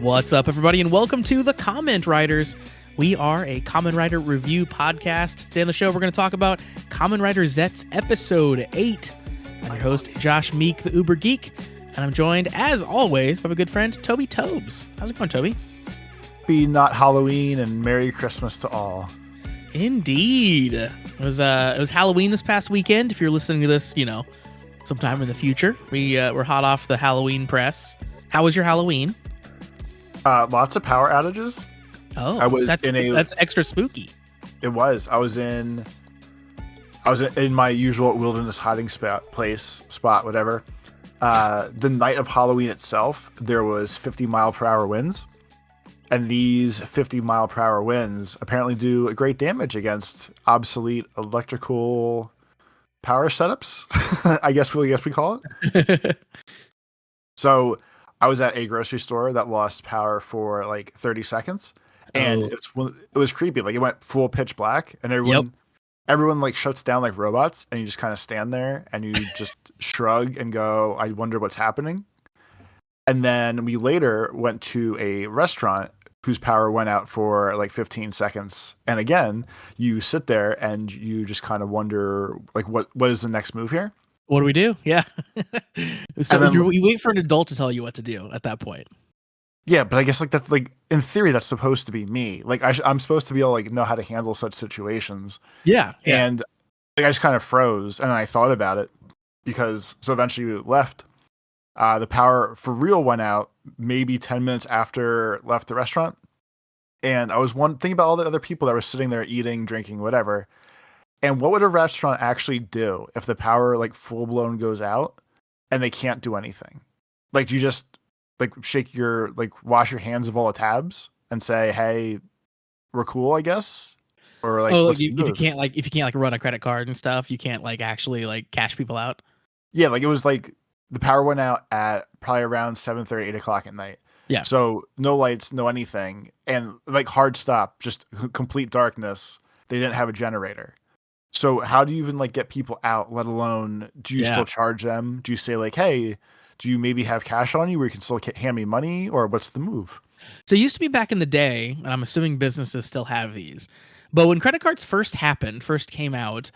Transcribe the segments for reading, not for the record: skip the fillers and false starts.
What's up, everybody, and welcome to the Comment Writers. We are a Kamen Rider review podcast. Today on the show, we're going to talk about Kamen Rider Zeztz Episode 8. I'm your host, Josh Meek, the Uber Geek, and I'm joined, as always, by my good friend, Toby Tobes. How's it going, Toby? Be not Halloween and Merry Christmas to all. Indeed. It was Halloween this past weekend. If you're listening to this, sometime in the future, we're hot off the Halloween press. How was your Halloween? Lots of power outages. Oh, that's extra spooky. It was. I was in my usual wilderness hiding spot, whatever. The night of Halloween itself, there was 50-mile-per-hour winds, and these 50-mile-per-hour winds apparently do a great damage against obsolete electrical power setups. I guess we call it. So I was at a grocery store that lost power for like 30 seconds, and it was creepy. Like, it went full pitch black, and everyone like shuts down like robots, and you just kind of stand there and you just shrug and go, I wonder what's happening. And then we later went to a restaurant whose power went out for like 15 seconds. And again, you sit there and you just kind of wonder, like, what is the next move here? What do we do? Yeah. So then, you wait for an adult to tell you what to do at that point. Yeah, but I guess that's like, in theory, that's supposed to be me. Like, I'm supposed to be able to like know how to handle such situations. Yeah. And like, I just kind of froze, and I thought about it so eventually we left. The power for real went out maybe 10 minutes after left the restaurant. And I was thinking about all the other people that were sitting there eating, drinking, whatever. And what would a restaurant actually do if the power like full blown goes out and they can't do anything? Like, do you just like wash your hands of all the tabs and say, hey, we're cool, I guess? Or like, if you can't run a credit card and stuff, you can't like actually like cash people out. Yeah, like it was like the power went out at probably around 7:30, 8 o'clock at night. Yeah. So no lights, no anything, and like hard stop, just complete darkness. They didn't have a generator. So how do you even like get people out, let alone do you still charge them? Do you say like, hey, do you maybe have cash on you where you can still hand me money, or what's the move? So it used to be back in the day, and I'm assuming businesses still have these, but when credit cards first came out,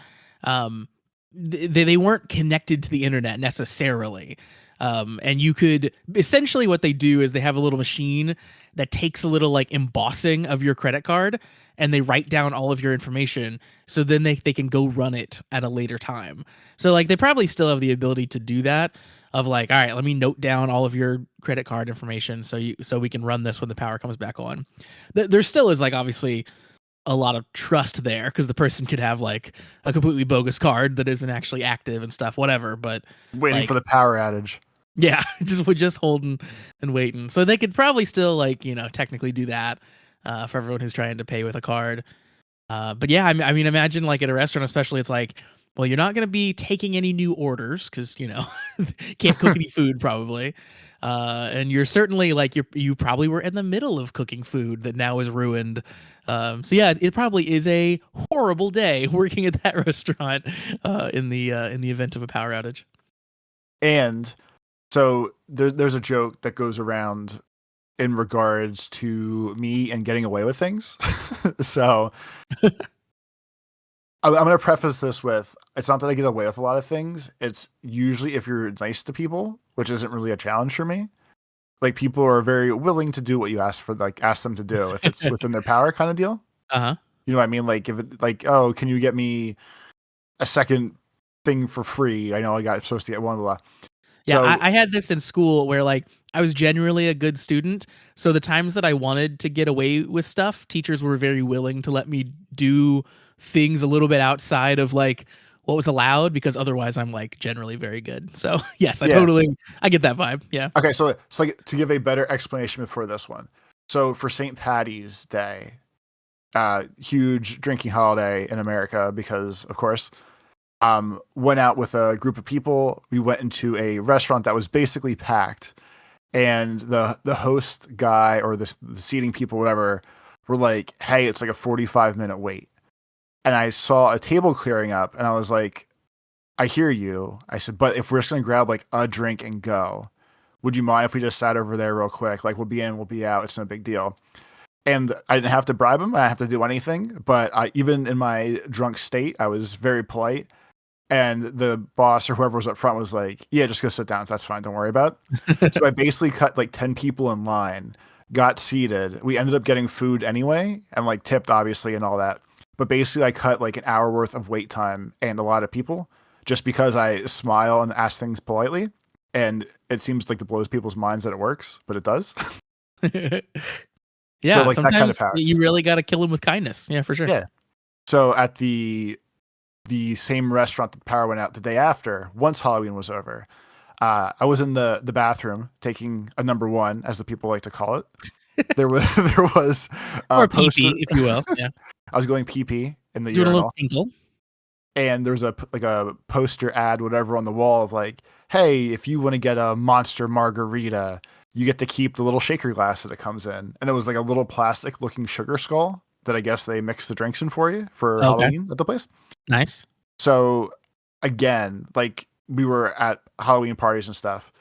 they weren't connected to the internet necessarily. And you could essentially, what they do is they have a little machine that takes a little like embossing of your credit card, and they write down all of your information, so then they can go run it at a later time. So like they probably still have the ability to do that, of like, all right, let me note down all of your credit card information so we can run this when the power comes back on. There still is like obviously a lot of trust there, because the person could have like a completely bogus card that isn't actually active and stuff, whatever, but waiting for the power outage. Yeah, just holding and waiting. So they could probably still like, technically do that for everyone who's trying to pay with a card. But yeah, I mean, imagine like at a restaurant, especially, it's like, well, you're not going to be taking any new orders because, can't cook any food probably. And you're certainly like, you probably were in the middle of cooking food that now is ruined. So yeah, it probably is a horrible day working at that restaurant in the event of a power outage. And so there's a joke that goes around in regards to me and getting away with things. So I'm going to preface this with, it's not that I get away with a lot of things. It's usually if you're nice to people, which isn't really a challenge for me. Like, people are very willing to do what you ask them to do if it's within their power, kind of deal. Uh-huh. You know what I mean? Like, if it like, oh, can you get me a second thing for free? I know I'm supposed to get one, blah, blah. Yeah, so, I had this in school where like I was genuinely a good student. So the times that I wanted to get away with stuff, teachers were very willing to let me do things a little bit outside of like what was allowed, because otherwise I'm like generally very good. So yes, I get that vibe. Yeah. Okay, so like, to give a better explanation before this one. So for St. Patty's Day, huge drinking holiday in America, because of course, went out with a group of people. We went into a restaurant that was basically packed, and the host guy or the seating people, whatever, were like, hey, it's like a 45-minute wait. And I saw a table clearing up, and I was like, I hear you. I said, but if we're just going to grab like a drink and go, Would you mind if we just sat over there real quick? Like, we'll be in, we'll be out. It's no big deal. And I didn't have to bribe him. I didn't have to do anything. But even in my drunk state, I was very polite. And the boss or whoever was up front was like, yeah, just go sit down. That's fine. Don't worry about it. So I basically cut like 10 people in line, got seated. We ended up getting food anyway and like tipped, obviously, and all that. But basically, I cut like an hour worth of wait time and a lot of people just because I smile and ask things politely. And it seems like to blows people's minds that it works, but it does. So Yeah, like that kind of sometimes power. you really got to kill him with kindness. Yeah, for sure. Yeah. So at the same restaurant that the power went out the day after, once Halloween was over, I was in the bathroom taking a number one, as the people like to call it. There was there was Or a a pee poster. pee, if you will. Yeah. I was going pee pee in the Doing a little urinal, tinkle. and there was a poster ad, whatever, on the wall of like, hey, if you want to get a monster margarita, you get to keep the little shaker glass that it comes in, and it was like a little plastic looking sugar skull that I guess they mix the drinks in for you for Okay. Halloween at the place. Nice. So again, like we were at Halloween parties and stuff.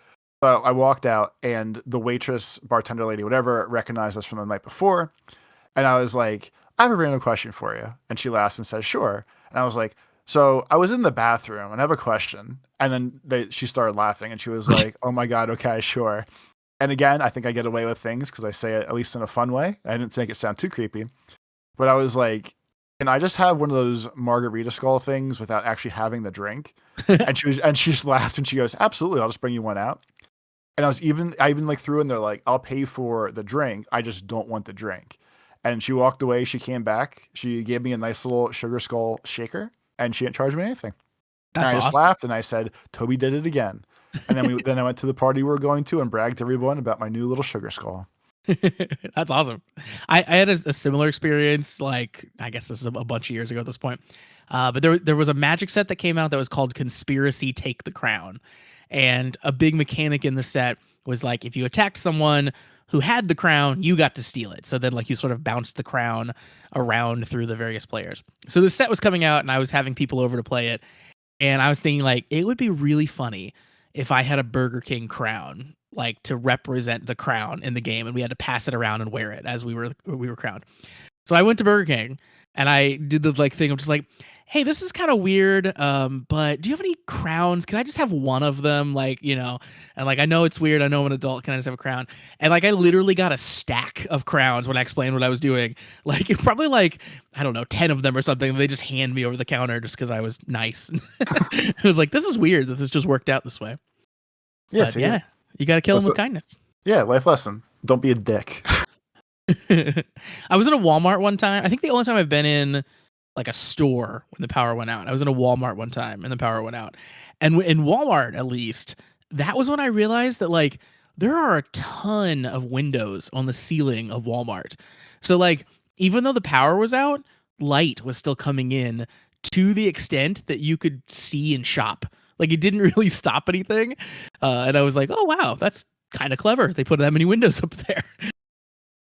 But I walked out and the waitress, bartender lady, whatever, recognized us from the night before. And I was like, I have a random question for you. And she laughs and says, sure. And I was like, so I was in the bathroom and I have a question. And then she started laughing and she was like, oh my God, okay, sure. And again, I think I get away with things because I say it at least in a fun way. I didn't make it sound too creepy. But I was like, can I just have one of those margarita skull things without actually having the drink? And she just laughed and she goes, absolutely, I'll just bring you one out. And I even like threw in there like, I'll pay for the drink. I just don't want the drink. And she walked away. She came back. She gave me a nice little sugar skull shaker and she didn't charge me anything. And That's I just awesome. laughed and I said, Toby did it again. And then I went to the party we were going to and bragged to everyone about my new little sugar skull. That's awesome. I had a similar experience, like I guess this is a bunch of years ago at this point. But there was a magic set that came out that was called Conspiracy Take the Crown. And a big mechanic in the set was like if you attacked someone who had the crown, you got to steal it. So then like you sort of bounced the crown around through the various players. So the set was coming out and I was having people over to play it. And I was thinking like it would be really funny if I had a Burger King crown, like to represent the crown in the game, and we had to pass it around and wear it as we were crowned. So I went to Burger King and I did the like thing of just like, hey, this is kind of weird, but do you have any crowns? Can I just have one of them? Like, and like I know it's weird. I know I'm an adult. Can I just have a crown? And like I literally got a stack of crowns when I explained what I was doing. Like probably like I don't know 10 of them or something. They just hand me over the counter just because I was nice. It was like this is weird that this just worked out this way. Yes, But yeah, you got to kill them so, with kindness. yeah, life lesson. Don't be a dick. I was in a Walmart one time. I think the only time I've been in like a store when the power went out. I was in a Walmart one time and the power went out. And in Walmart, at least, that was when I realized that like there are a ton of windows on the ceiling of Walmart. So like even though the power was out, light was still coming in to the extent that you could see and shop. Like it didn't really stop anything. And I was like, oh wow, that's kind of clever. They put that many windows up there.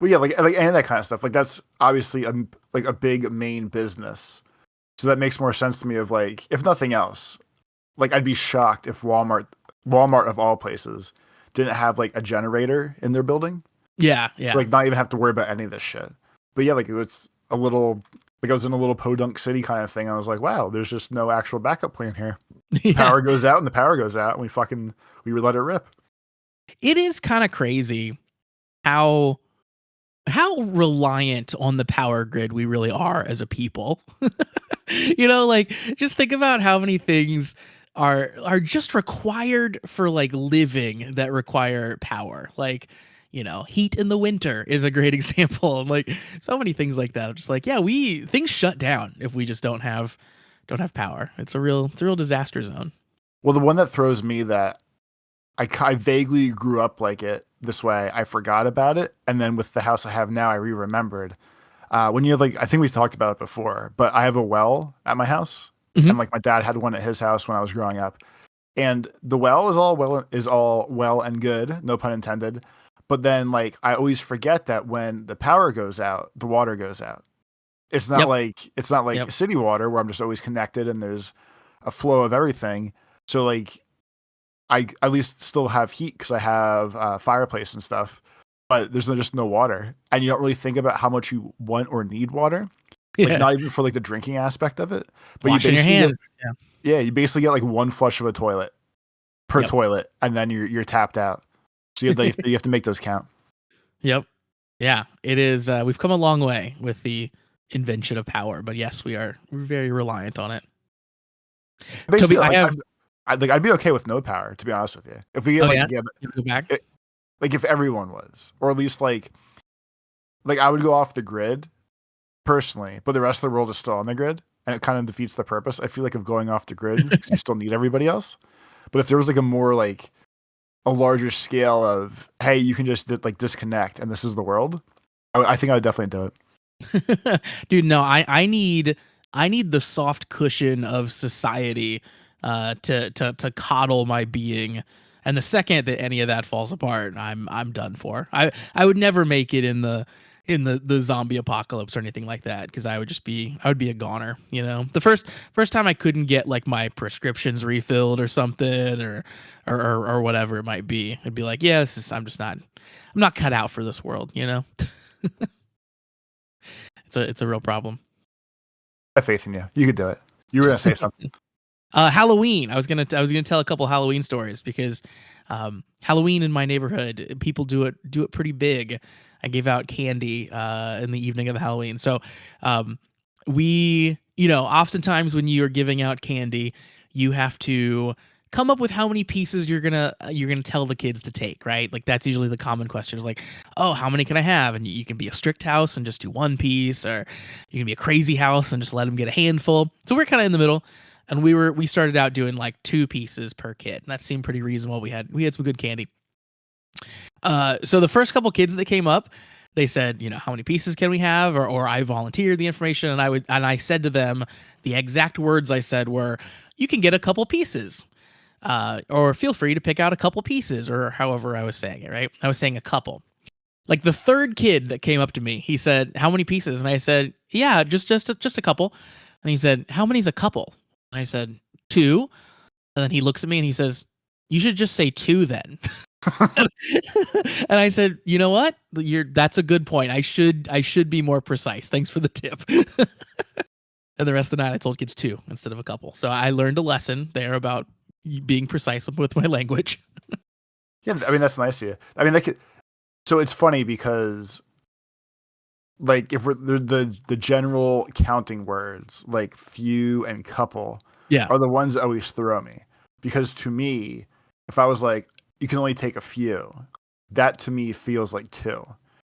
Well, yeah, like any of that kind of stuff. Like that's obviously a big main business. So that makes more sense to me of like, if nothing else, like I'd be shocked if Walmart of all places, didn't have like a generator in their building. Yeah. So like not even have to worry about any of this shit. But yeah, like it was a little like I was in a little podunk city kind of thing. I was like, wow, there's just no actual backup plan here. Yeah. Power goes out and the power goes out and we let it rip. It is kind of crazy how reliant on the power grid we really are as a people. Like just think about how many things are just required for like living that require power. Like, heat in the winter is a great example. And like so many things like that. I'm just like, yeah, things shut down if we just don't have power. It's a real disaster zone. Well, the one that throws me that I vaguely grew up like it this way. I forgot about it, and then with the house I have now, I remembered. When you have like, I think we talked about it before, but I have a well at my house, and like my dad had one at his house when I was growing up, and the well is all well and good, no pun intended. But then like I always forget that when the power goes out, the water goes out. It's not like city water where I'm just always connected and there's a flow of everything. So like I at least still have heat because I have fireplace and stuff. But there's just no water, and you don't really think about how much you want or need water. Like Yeah. not even for like the drinking aspect of it, but you Washing your basically get hands. Yeah. yeah, you basically get like one flush of a toilet per Yep. toilet, and then you're tapped out. So you have to make those count. Yep. Yeah. It is. We've come a long way with the invention of power, but yes, we're very reliant on it. Basically, Toby, I have. I'd be okay with no power, to be honest with you. If we get Oh like yeah. You go back. like if everyone was, or at least like I would go off the grid personally, but the rest of the world is still on the grid, and it kind of defeats the purpose. I feel like of going off the grid because you still need everybody else. But if there was like a more like a larger scale of hey, you can just like disconnect, and this is the world, I think I would definitely do it. Dude, no, I need the soft cushion of society to coddle my being. And the second that any of that falls apart, I'm done for. I would never make it in the zombie apocalypse or anything like that because I would be a goner, you know. The first time I couldn't get like my prescriptions refilled or something or whatever it might be, I'd be like, yeah, I'm not cut out for this world, you know. It's a real problem. I have faith in you. You could do it. You were gonna say something. Halloween. I was gonna tell a couple Halloween stories because Halloween in my neighborhood, people do it pretty big. I gave out candy in the evening of the Halloween. So we, oftentimes when you are giving out candy, you have to come up with how many pieces you're gonna tell the kids to take, right? Like that's usually the common question is like, oh, how many can I have? And you can be a strict house and just do one piece, or you can be a crazy house and just let them get a handful. So we're kind of in the middle, and we started out doing like two pieces per kid, and that seemed pretty reasonable. We had some good candy. So the first couple kids that came up, they said, how many pieces can we have? Or I volunteered the information, and I said to them, the exact words I said were, you can get a couple pieces. Or feel free to pick out a couple pieces, or however I was saying it, right? I was saying a couple. Like the third kid that came up to me, he said, how many pieces? And I said, yeah, just a couple. And he said, how many's a couple? And I said, two. And then he looks at me and he says, you should just say two then. And I said, you know what? That's a good point. I should be more precise. Thanks for the tip. And the rest of the night I told kids two instead of a couple. So I learned a lesson there about being precise with my language. Yeah, I mean that's nice of you. I mean, so it's funny because, like, if we're the general counting words like few and couple, Yeah. are the ones that always throw me because to me, if I was like you can only take a few, that to me feels like two,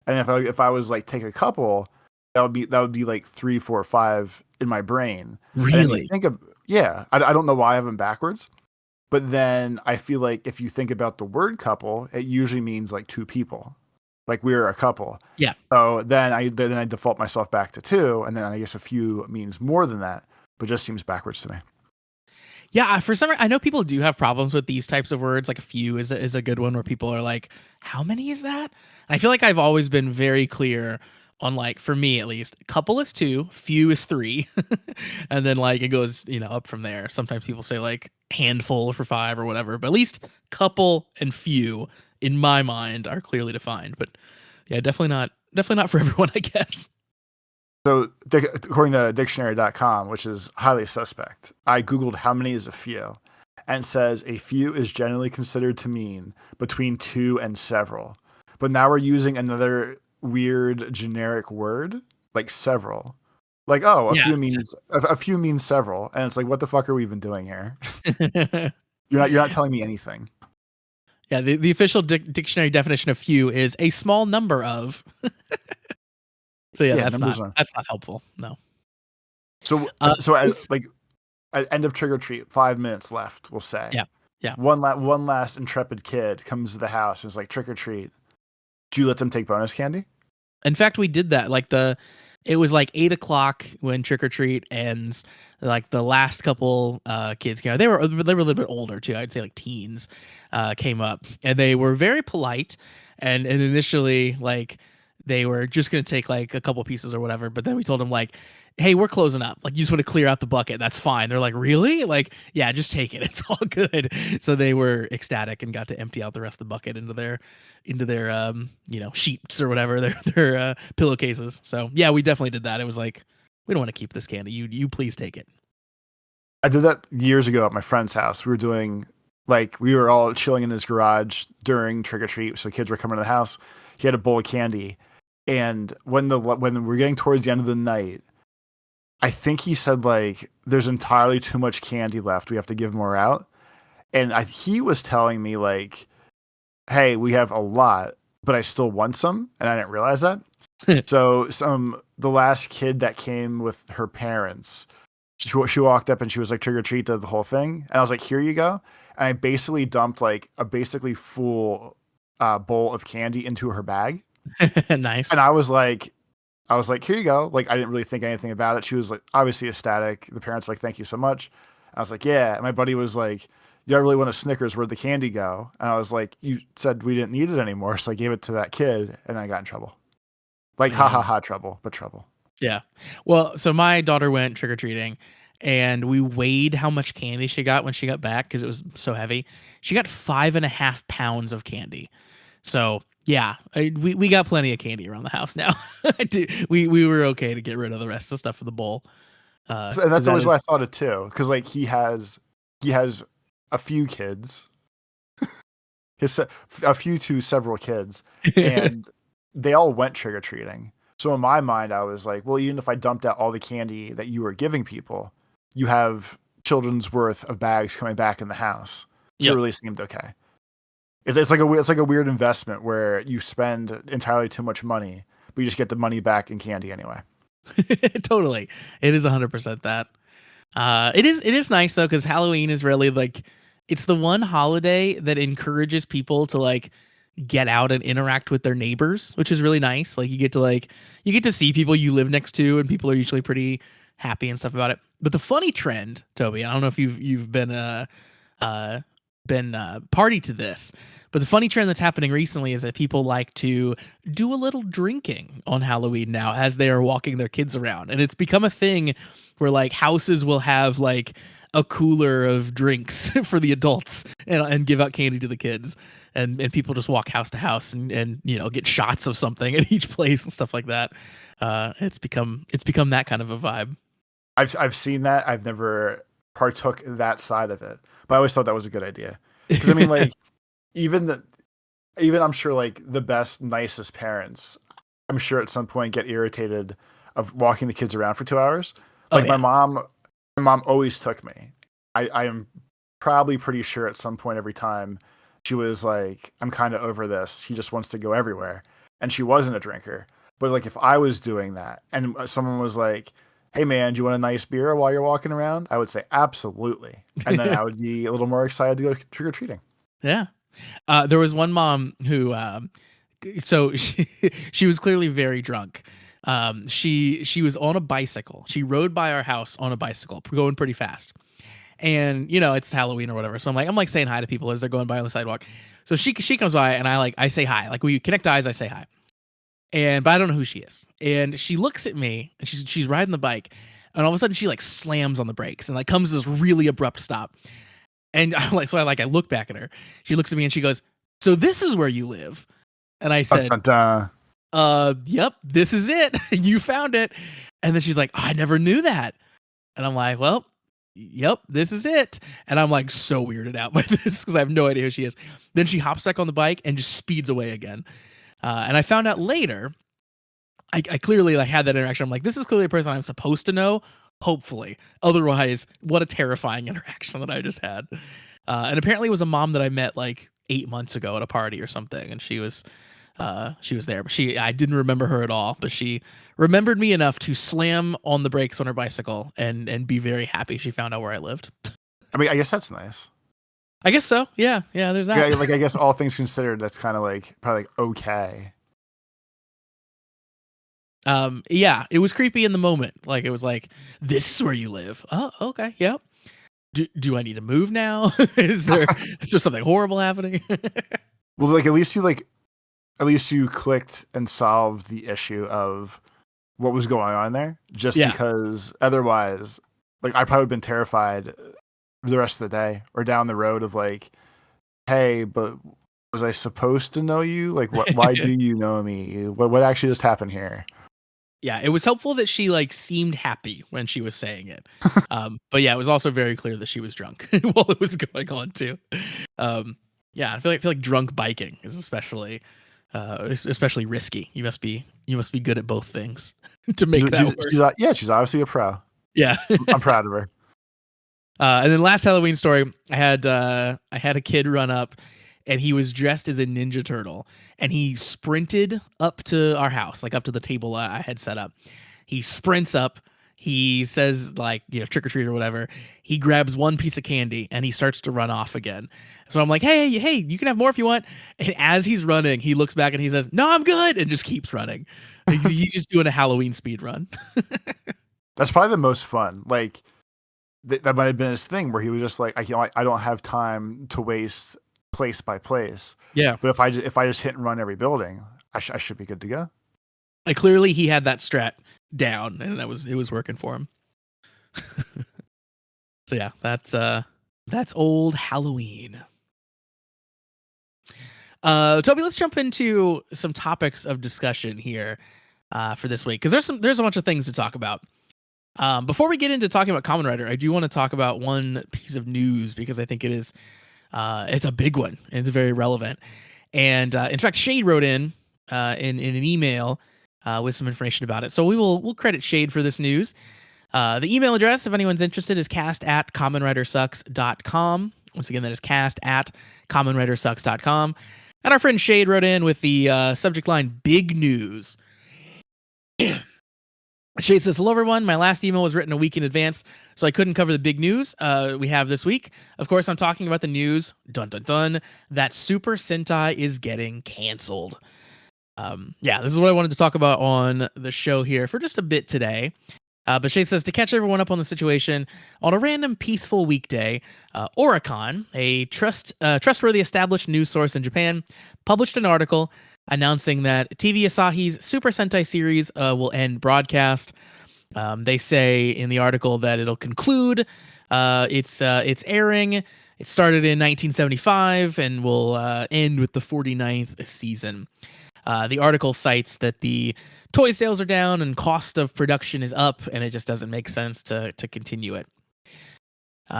and if I was like take a couple, that would be like 3, 4, 5 in my brain. And then you Really? think of I don't know why I have them backwards. But then I feel like if you think about the word couple, it usually means like two people. Like we're a couple. Yeah. So then I default myself back to two, and then I guess a few means more than that, but just seems backwards to me. Yeah, for some reason, I know people do have problems with these types of words. Like a few is a good one where people are like, "How many is that?" And I feel like I've always been very clear on, like, for me at least, couple is two, few is three, and then like it goes up from there. Sometimes people say like handful for five or whatever, but at least couple and few in my mind are clearly defined. But yeah, definitely not for everyone, I guess. So according to dictionary.com, which is highly suspect, I Googled how many is a few, and it says a few is generally considered to mean between two and several. But now we're using another weird generic word like several. Like, oh, Yeah. a few means several, and it's like, what the fuck are we even doing here? You're not telling me anything. Yeah, the official dictionary definition of few is a small number of. So yeah, Yeah, that's numbers not on. that's not helpful. No. So like at end of trick or treat, 5 minutes left, we'll say. Yeah. Yeah. One last intrepid kid comes to the house and is like trick or treat. Do you let them take bonus candy? In fact, we did that. It was like 8 o'clock when trick or treat ends. Like the last couple kids came out. They were a little bit older too. I'd say like teens came up, and they were very polite. And initially, like they were just going to take like a couple pieces or whatever. But then we told them like, hey, we're closing up. Like, you just want to clear out the bucket. That's fine. They're like, really? Like, yeah, just take it. It's all good. So they were ecstatic and got to empty out the rest of the bucket into their sheets or whatever, their pillowcases. So yeah, we definitely did that. It was like, we don't want to keep this candy. You please take it. I did that years ago at my friend's house. We were all chilling in his garage during trick or treat, so kids were coming to the house. He had a bowl of candy, and when we're getting towards the end of the night, I think he said like, "There's entirely too much candy left. We have to give more out." And he was telling me like, "Hey, we have a lot, but I still want some," and I didn't realize that. So the last kid that came with her parents, she walked up and she was like, trick or treat, the whole thing. And I was like, here you go. And I basically dumped like a basically full bowl of candy into her bag. Nice. And I was like, here you go. Like, I didn't really think anything about it. She was like, obviously ecstatic. The parents like, thank you so much. I was like, yeah. And my buddy was like, you don't really want a Snickers. Where'd the candy go? And I was like, you said we didn't need it anymore. So I gave it to that kid and I got in trouble. Like, ha ha ha, trouble, but trouble. Yeah. Well, so my daughter went trick-or-treating and we weighed how much candy she got when she got back because it was so heavy. She got 5.5 pounds of candy. So yeah, we got plenty of candy around the house now. We were okay to get rid of the rest of the stuff for the bowl. And that's always what I thought of too. Because like he has a few kids, a few to several kids, and they all went trick-or-treating. So in my mind, I was like, well, even if I dumped out all the candy that you were giving people, you have children's worth of bags coming back in the house. So It really seemed okay. It's like a weird investment where you spend entirely too much money, but you just get the money back in candy anyway. Totally. It is 100% that. It is nice though, because Halloween is really like, it's the one holiday that encourages people to like get out and interact with their neighbors, which is really nice. Like you get to see people you live next to, and people are usually pretty happy and stuff about it. But the funny trend, Toby, I don't know if you've been party to this, but the funny trend that's happening recently is that people like to do a little drinking on Halloween now as they are walking their kids around, and it's become a thing where like houses will have like a cooler of drinks for the adults and give out candy to the kids. And people just walk house to house and get shots of something at each place and stuff like that. It's become that kind of a vibe. I've seen that. I've never partook that side of it, but I always thought that was a good idea. Because I mean, like, even I'm sure like the best, nicest parents, I'm sure at some point get irritated of walking the kids around for 2 hours. Like my mom always took me. I am probably pretty sure at some point every time. She was like, I'm kind of over this. He just wants to go everywhere. And she wasn't a drinker. But like if I was doing that and someone was like, hey man, do you want a nice beer while you're walking around? I would say absolutely. And then I would be a little more excited to go trick-or-treating. Yeah. There was one mom who, so she was clearly very drunk. She was on a bicycle. She rode by our house on a bicycle, going pretty fast. And it's Halloween or whatever, so I'm like saying hi to people as they're going by on the sidewalk. So she comes by and I say hi, like we connect eyes, I say hi, but I don't know who she is. And she looks at me and she's riding the bike, and all of a sudden she like slams on the brakes and like comes to this really abrupt stop. And I look back at her. She looks at me and she goes, "So this is where you live?" And I said, "Yep, this is it. You found it." And then she's like, "Oh, I never knew that." And I'm like, "Well, yep, this is it." And I'm like so weirded out by this because I have no idea who she is. Then she hops back on the bike and just speeds away again. And I found out later, I clearly like had that interaction. I'm like, this is clearly a person I'm supposed to know, hopefully. Otherwise, what a terrifying interaction that I just had. And apparently it was a mom that I met like 8 months ago at a party or something. And she was there, but I didn't remember her at all, but she remembered me enough to slam on the brakes on her bicycle and be very happy she found out where I lived. I mean, I guess that's nice. I guess so. Yeah, there's that. Yeah, like I guess all things considered, that's kind of like probably like okay. Yeah, it was creepy in the moment. Like it was like, this is where you live. Oh, okay, yep. Do I need to move now? Is there something horrible happening? Well, like at least you like at least you clicked and solved the issue of what was going on there. Just Yeah. because otherwise, like I probably would have been terrified for the rest of the day or down the road of like, hey, but was I supposed to know you? Like, what? Why do you know me? What actually just happened here? Yeah, it was helpful that she like seemed happy when she was saying it. But yeah, it was also very clear that she was drunk while it was going on too. Um, yeah, I feel like drunk biking is especially risky. You must be good at both things to make that work. She's obviously a pro. Yeah. I'm proud of her. And then last Halloween story, I had a kid run up, and he was dressed as a Ninja Turtle, and he sprinted up to our house, like up to the table I had set up. He sprints up. He says like trick or treat or whatever. He grabs one piece of candy and he starts to run off again. So I'm like, hey, you can have more if you want. And as he's running, he looks back and he says, no, I'm good, and just keeps running. He's just doing a Halloween speed run. That's probably the most fun. Like that might have been his thing where he was just like, I don't have time to waste place by place. Yeah. But if I just hit and run every building, I should be good to go. Like clearly he had that strat down, and it was working for him. So yeah, that's old Halloween. Toby, let's jump into some topics of discussion here for this week, because there's a bunch of things to talk about. Before we get into talking about Kamen Rider, I do want to talk about one piece of news because I think it's a big one and it's very relevant. And in fact, Shade wrote in an email with some information about it. So we'll credit Shade for this news. The email address, if anyone's interested, is cast@kamenridersucks.com. Once again, that is cast@kamenridersucks.com. And our friend Shade wrote in with the subject line, big news. Shade says, hello, everyone. My last email was written a week in advance, so I couldn't cover the big news we have this week. Of course, I'm talking about the news, dun dun dun, that Super Sentai is getting canceled. This is what I wanted to talk about on the show here for just a bit today. But Shade says, to catch everyone up on the situation, on a random peaceful weekday, Oricon, a trustworthy established news source in Japan, published an article announcing that TV Asahi's Super Sentai series will end broadcast. They say in the article that it'll conclude its airing. It started in 1975 and will end with the 49th season. The article cites that the toy sales are down and cost of production is up, and it just doesn't make sense to continue it.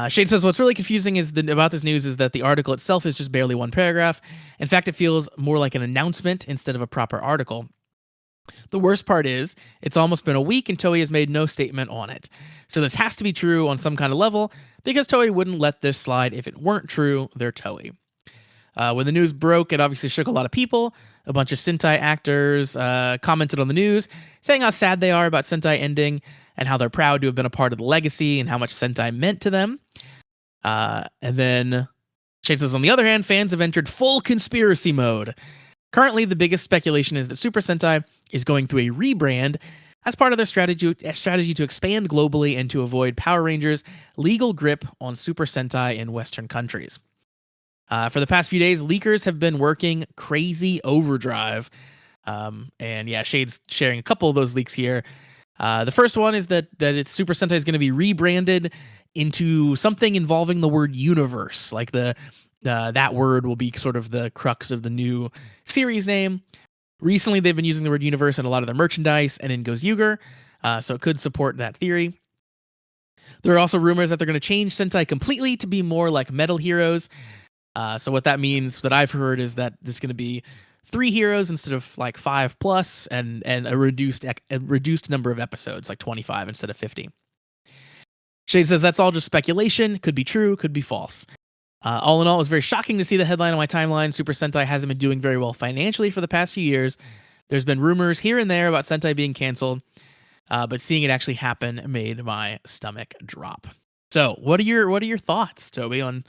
Shade says what's really confusing about this news is that the article itself is just barely one paragraph. In fact, it feels more like an announcement instead of a proper article. The worst part is it's almost been a week and Toei has made no statement on it. So this has to be true on some kind of level, because Toei wouldn't let this slide if it weren't true. They're Toei. When the news broke, it obviously shook a lot of people. A bunch of Sentai actors commented on the news, saying how sad they are about Sentai ending and how they're proud to have been a part of the legacy and how much Sentai meant to them. And then Shade says, on the other hand, fans have entered full conspiracy mode. Currently, the biggest speculation is that Super Sentai is going through a rebrand as part of their strategy to expand globally and to avoid Power Rangers' legal grip on Super Sentai in Western countries. For the past few days, leakers have been working crazy overdrive. Shade's sharing a couple of those leaks here. The first one is that it's Super Sentai is going to be rebranded into something involving the word universe. Like that word will be sort of the crux of the new series name. Recently, they've been using the word universe in a lot of their merchandise and in Gozyuger, so it could support that theory. There are also rumors that they're going to change Sentai completely to be more like Metal Heroes. So what that means that I've heard is that there's going to be 3 heroes instead of like 5+, and a reduced number of episodes, like 25 instead of 50. Shade says that's all just speculation. Could be true, could be false. All in all, it was very shocking to see the headline on my timeline. Super Sentai hasn't been doing very well financially for the past few years. There's been rumors here and there about Sentai being canceled, but seeing it actually happen made my stomach drop. So, what are your thoughts, Toby, on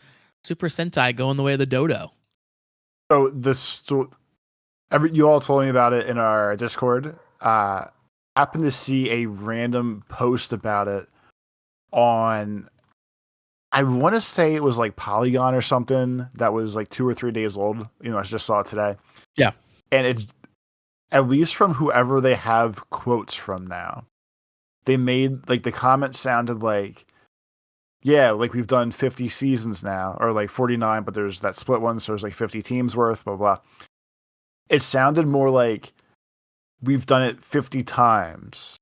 Super Sentai going the way of the dodo? So you all told me about it in our Discord. Happened to see a random post about it on, I want to say it was like Polygon or something that was like 2 or 3 days old. I just saw it today. Yeah. and it, at least from whoever they have quotes from now, they made like the comment sounded like, yeah, like we've done 50 seasons now, or like 49, but there's that split one, so there's like 50 teams worth, blah blah. It sounded more like we've done it 50 times.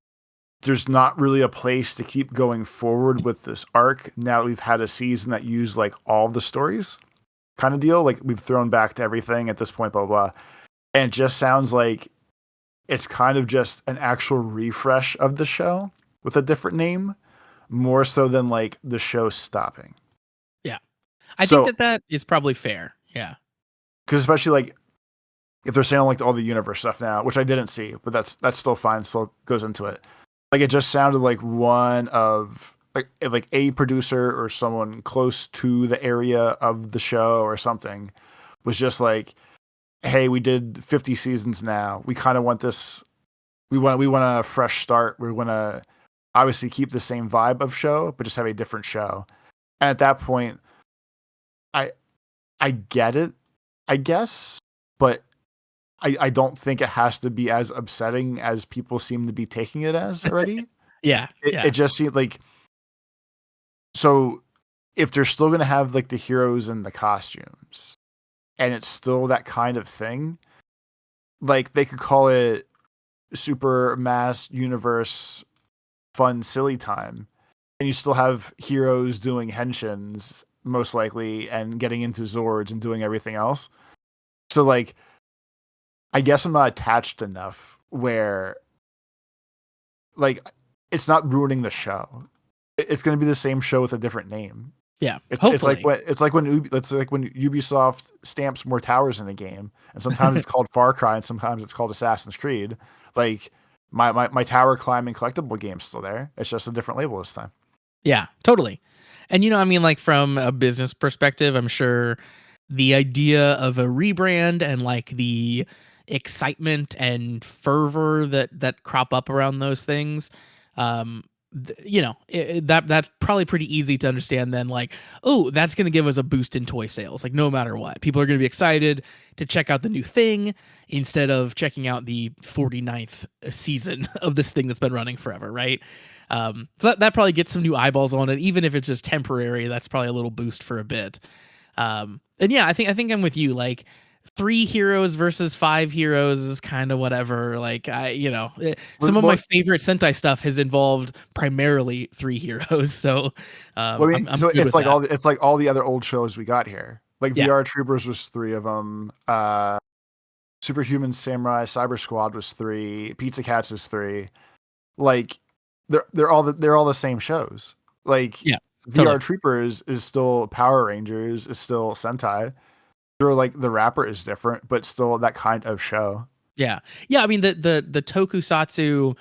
There's not really a place to keep going forward with this arc now that we've had a season that used like all the stories, kind of deal. Like we've thrown back to everything at this point, blah blah. And it just sounds like it's kind of just an actual refresh of the show with a different name, more so than like the show stopping. Yeah. I So, think that is probably fair. Yeah. because especially like if they're saying like all the universe stuff now, which I didn't see, but that's still fine. Still goes into it. Like it just sounded like one of like a producer or someone close to the area of the show or something was just like, hey, we did 50 seasons now. We kind of want this. We want a fresh start. We want to obviously keep the same vibe of show, but just have a different show. And at that point, I I get it, I guess, but I don't think it has to be as upsetting as people seem to be taking it as already. Yeah. It Yeah. just seemed like, so if they're still gonna have like the heroes and the costumes, and it's still that kind of thing, like they could call it super mass universe fun silly time, and you still have heroes doing henshins most likely and getting into zords and doing everything else. So like I guess I'm not attached enough where like it's not ruining the show. It's going to be the same show with a different name. Yeah. It's like Hopefully. what it's like when Ubisoft stamps more towers in a game, and sometimes it's called Far Cry and sometimes it's called Assassin's Creed. Like my tower climbing collectible game's still there. It's just a different label this time. Yeah, totally. And I mean, like from a business perspective, I'm sure the idea of a rebrand and like the excitement and fervor that crop up around those things, um, that's probably pretty easy to understand. Then, like, oh, that's going to give us a boost in toy sales. Like, no matter what, people are going to be excited to check out the new thing instead of checking out the 49th season of this thing that's been running forever, right? So that probably gets some new eyeballs on it, even if it's just temporary. That's probably a little boost for a bit. And yeah, I think I'm with you. Like 3 heroes versus 5 heroes is kind of whatever. Like some of my Well, favorite Sentai stuff has involved primarily 3 heroes. So well, I mean, I'm so good with that. it's like all the other old shows we got here. Like Yeah, VR Troopers was 3 of them. Superhuman Samurai Cyber Squad was 3. Pizza Cats is 3. Like they're all the same shows. Like yeah, VR totally. Troopers is still Power Rangers, is still Sentai. They're like the rapper is different, but still that kind of show. Yeah. Yeah, I mean the tokusatsu,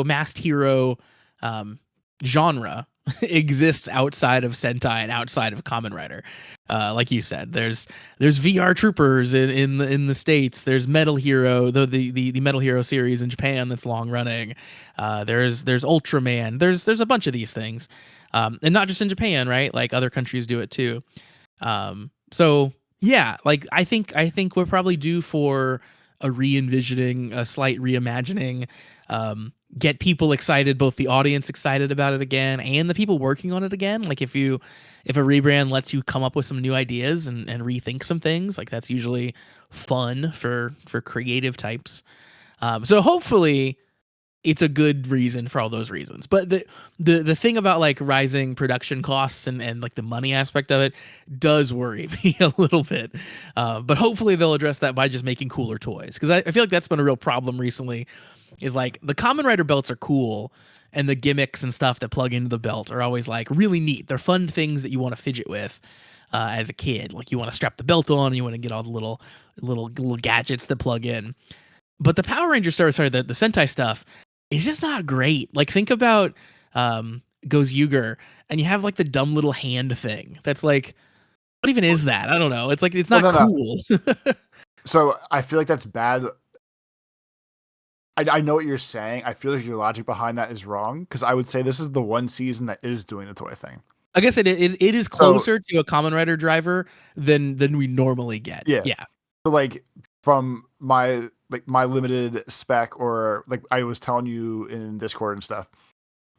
masked hero um genre exists outside of Sentai and outside of Kamen Rider. Like you said, there's VR Troopers in the States. There's Metal Hero, the Metal Hero series in Japan that's long running. There's Ultraman. There's a bunch of these things. And not just in Japan, right? Like other countries do it too. So yeah, like I think we're probably due for a re-envisioning, a slight reimagining, get people excited, both the audience excited about it again and the people working on it again. Like if a rebrand lets you come up with some new ideas and rethink some things, like that's usually fun for creative types. So hopefully it's a good reason for all those reasons. But the thing about like rising production costs and like the money aspect of it does worry me a little bit. But hopefully they'll address that by just making cooler toys. Because I feel like that's been a real problem recently. Is like the Kamen Rider belts are cool, and the gimmicks and stuff that plug into the belt are always like really neat. They're fun things that you want to fidget with. As a kid, like you want to strap the belt on, and you want to get all the little gadgets that plug in. But the Power Ranger stuff, sorry, the Sentai stuff, is just not great. Like think about Goes Yuger, and you have like the dumb little hand thing. That's like, what even is that? I don't know. It's like it's Well, not no, no. cool. So I feel like that's bad. I know what you're saying. I feel like your logic behind that is wrong because I would say this is the one season that is doing the toy thing. I guess it is So closer to a Kamen Rider driver than we normally get. yeah, Yeah. so like from my limited spec, or like I was telling you in Discord and stuff,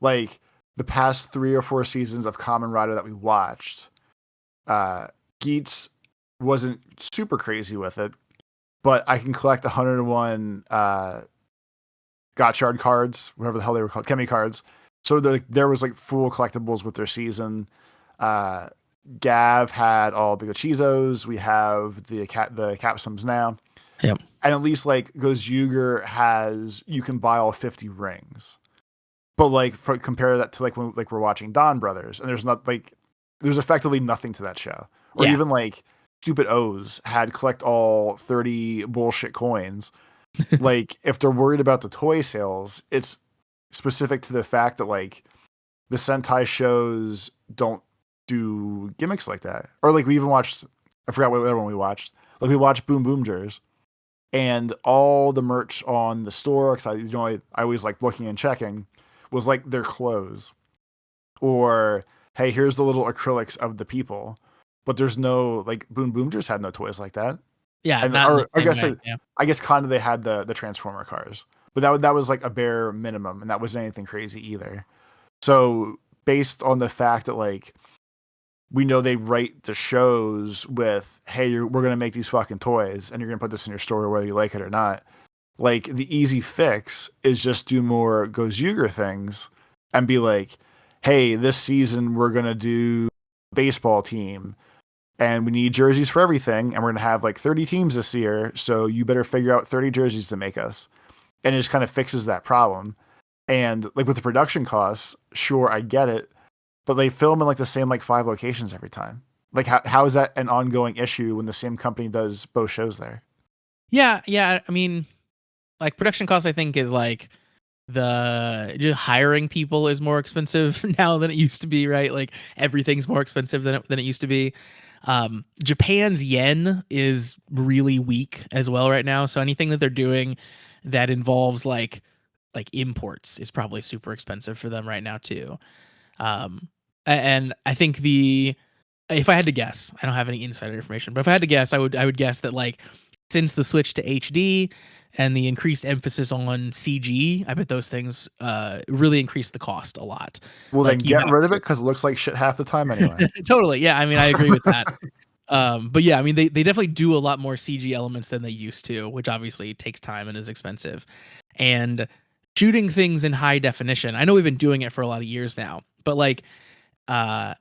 like the past 3 or 4 seasons of Kamen Rider that we watched, Geets wasn't super crazy with it, but I can collect 101 Gotchard cards, whatever the hell they were called, Chemi cards. So there was like full collectibles with their season. Gav had all the Gochizos. We have the Capsums now. Yep. And at least like Gozeuger has, you can buy all 50 rings. But like compare that to like when like we're watching Dawn Brothers, and there's effectively nothing to that show. Or even like Stupid O's had collect all 30 bullshit coins. Like if they're worried about the toy sales, it's specific to the fact that like the Sentai shows don't do gimmicks like that. Or like we even watched, I forgot what other one we watched. Like we watched Boom Boomgers, and all the merch on the store, because I always like looking and checking, was like their clothes, or hey, here's the little acrylics of the people. But there's no, like, Boom Boomgers had no toys like that. Yeah, And not in the I same guess way. Yeah. I guess kind of they had the Transformer cars, but that was like a bare minimum, and that wasn't anything crazy either. So based on the fact that like we know they write the shows with, hey, we're gonna make these fucking toys, and you're gonna put this in your store whether you like it or not. Like the easy fix is just do more Gozeuger things and be like, hey, this season we're gonna do baseball team, and we need jerseys for everything, and we're gonna have like 30 teams this year, so you better figure out 30 jerseys to make us. And it just kind of fixes that problem. And like with the production costs, sure, I get it, but they film in like the same like 5 locations every time. Like how is that an ongoing issue when the same company does both shows there? Yeah, I mean, like production costs, I think is like just hiring people is more expensive now than it used to be, right? Like everything's more expensive than it used to be. Japan's yen is really weak as well right now, so anything that they're doing that involves like imports is probably super expensive for them right now too. And I think if I had to guess, I don't have any insider information, but if I had to guess, I would guess that like since the switch to HD and the increased emphasis on CG, I bet those things really increase the cost a lot. Well, then Like you get have rid of it because it looks like shit half the time anyway. totally, yeah. I mean, I agree with that. But yeah, I mean, they definitely do a lot more CG elements than they used to, which obviously takes time and is expensive. And shooting things in high definition, I know we've been doing it for a lot of years now, but like, uh,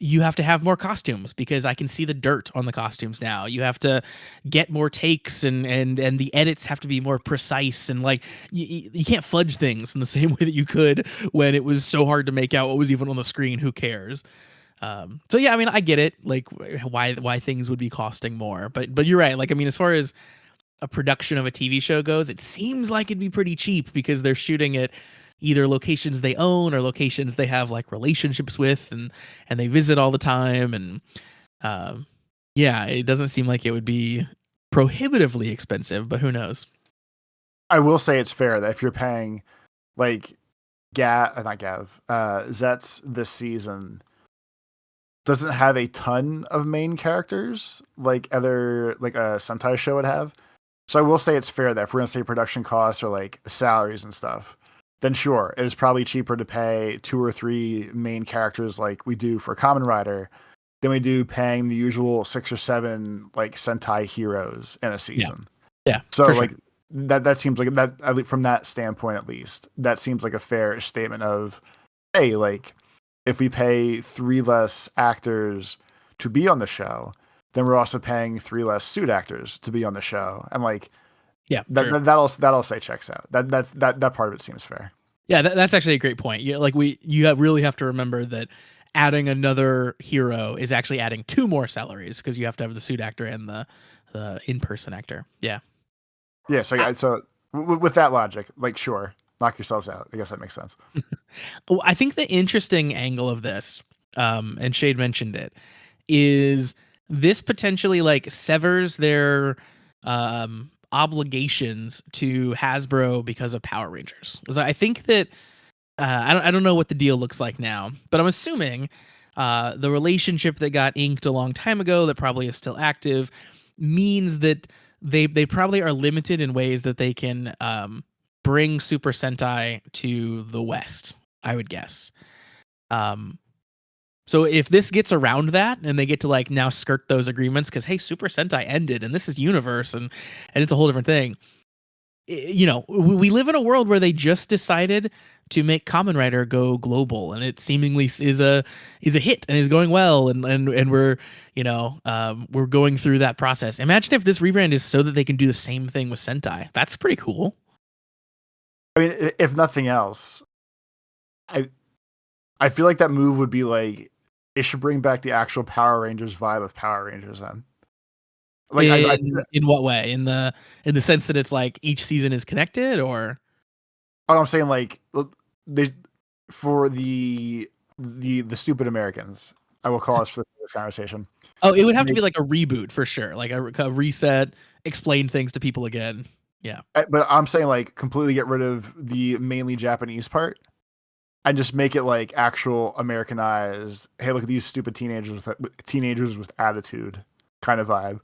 you have to have more costumes because I can see the dirt on the costumes now. You have to get more takes, and the edits have to be more precise, and like you can't fudge things in the same way that you could when it was so hard to make out what was even on the screen. Who cares? So yeah, I mean, I get it, like why things would be costing more, but you're right. Like, I mean, as far as a production of a TV show goes, it seems like it'd be pretty cheap because they're shooting at either locations they own or locations they have like relationships with, and they visit all the time, and yeah, it doesn't seem like it would be prohibitively expensive, but who knows? I will say it's fair that if you're paying like Zets this season doesn't have a ton of main characters like other like a Sentai show would have. So I will say it's fair that if we're gonna say production costs or like salaries and stuff, then sure, it is probably cheaper to pay 2 or 3 main characters like we do for Kamen Rider than we do paying the usual 6 or 7 like Sentai heroes in a season. Yeah, So for like sure. that seems like that, at least from that standpoint at least, that seems like a fair statement of, hey, like if we pay 3 less actors to be on the show, then we're also paying 3 less suit actors to be on the show. And like Yeah, that, sure. that'll say checks out. That part of it seems fair. Yeah, that's actually a great point. Yeah, like really have to remember that adding another hero is actually adding 2 more salaries because you have to have the suit actor and the in-person actor. Yeah. Yeah, so with that logic, like sure, knock yourselves out. I guess that makes sense. Well, I think the interesting angle of this, and Shade mentioned it, is this potentially like severs their obligations to Hasbro because of Power Rangers. So I think that I don't know what the deal looks like now, but I'm assuming the relationship that got inked a long time ago that probably is still active means that they probably are limited in ways that they can bring Super Sentai to the West, I would guess. Um, so if this gets around that and they get to like now skirt those agreements because hey, Super Sentai ended and this is universe and it's a whole different thing. You know, we live in a world where they just decided to make Kamen Rider go global, and it seemingly is a hit and is going well, and we're we're going through that process. Imagine if this rebrand is so that they can do the same thing with Sentai. That's pretty cool. I mean, if nothing else, I feel like that move would be like it should bring back the actual Power Rangers vibe of Power Rangers. Then, like, In what way? In the sense that it's like each season is connected, or I'm saying like they for the stupid Americans. I will call us for this conversation. oh, it would have to be like a reboot for sure, like a reset, explain things to people again. Yeah, But I'm saying like completely get rid of the mainly Japanese part and just make it like actual Americanized. Hey, look at these stupid teenagers with attitude kind of vibe.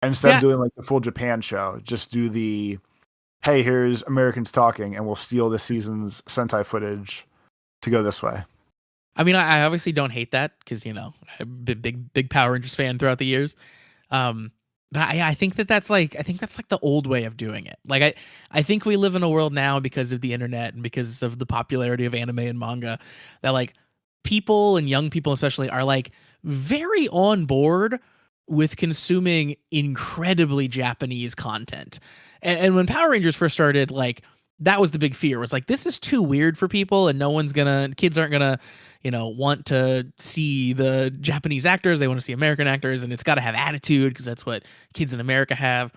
And instead of doing like the full Japan show, just do the hey, here's Americans talking, and we'll steal this season's Sentai footage to go this way. I mean, I obviously don't hate that because I'm a big Power Rangers fan throughout the years. But I think that's like the old way of doing it. Like I think we live in a world now because of the internet and because of the popularity of anime and manga that like people and young people especially are like very on board with consuming incredibly Japanese content. And when Power Rangers first started, like that was the big fear was like this is too weird for people and kids aren't gonna want to see the Japanese actors. They want to see American actors, and it's got to have attitude because that's what kids in America have.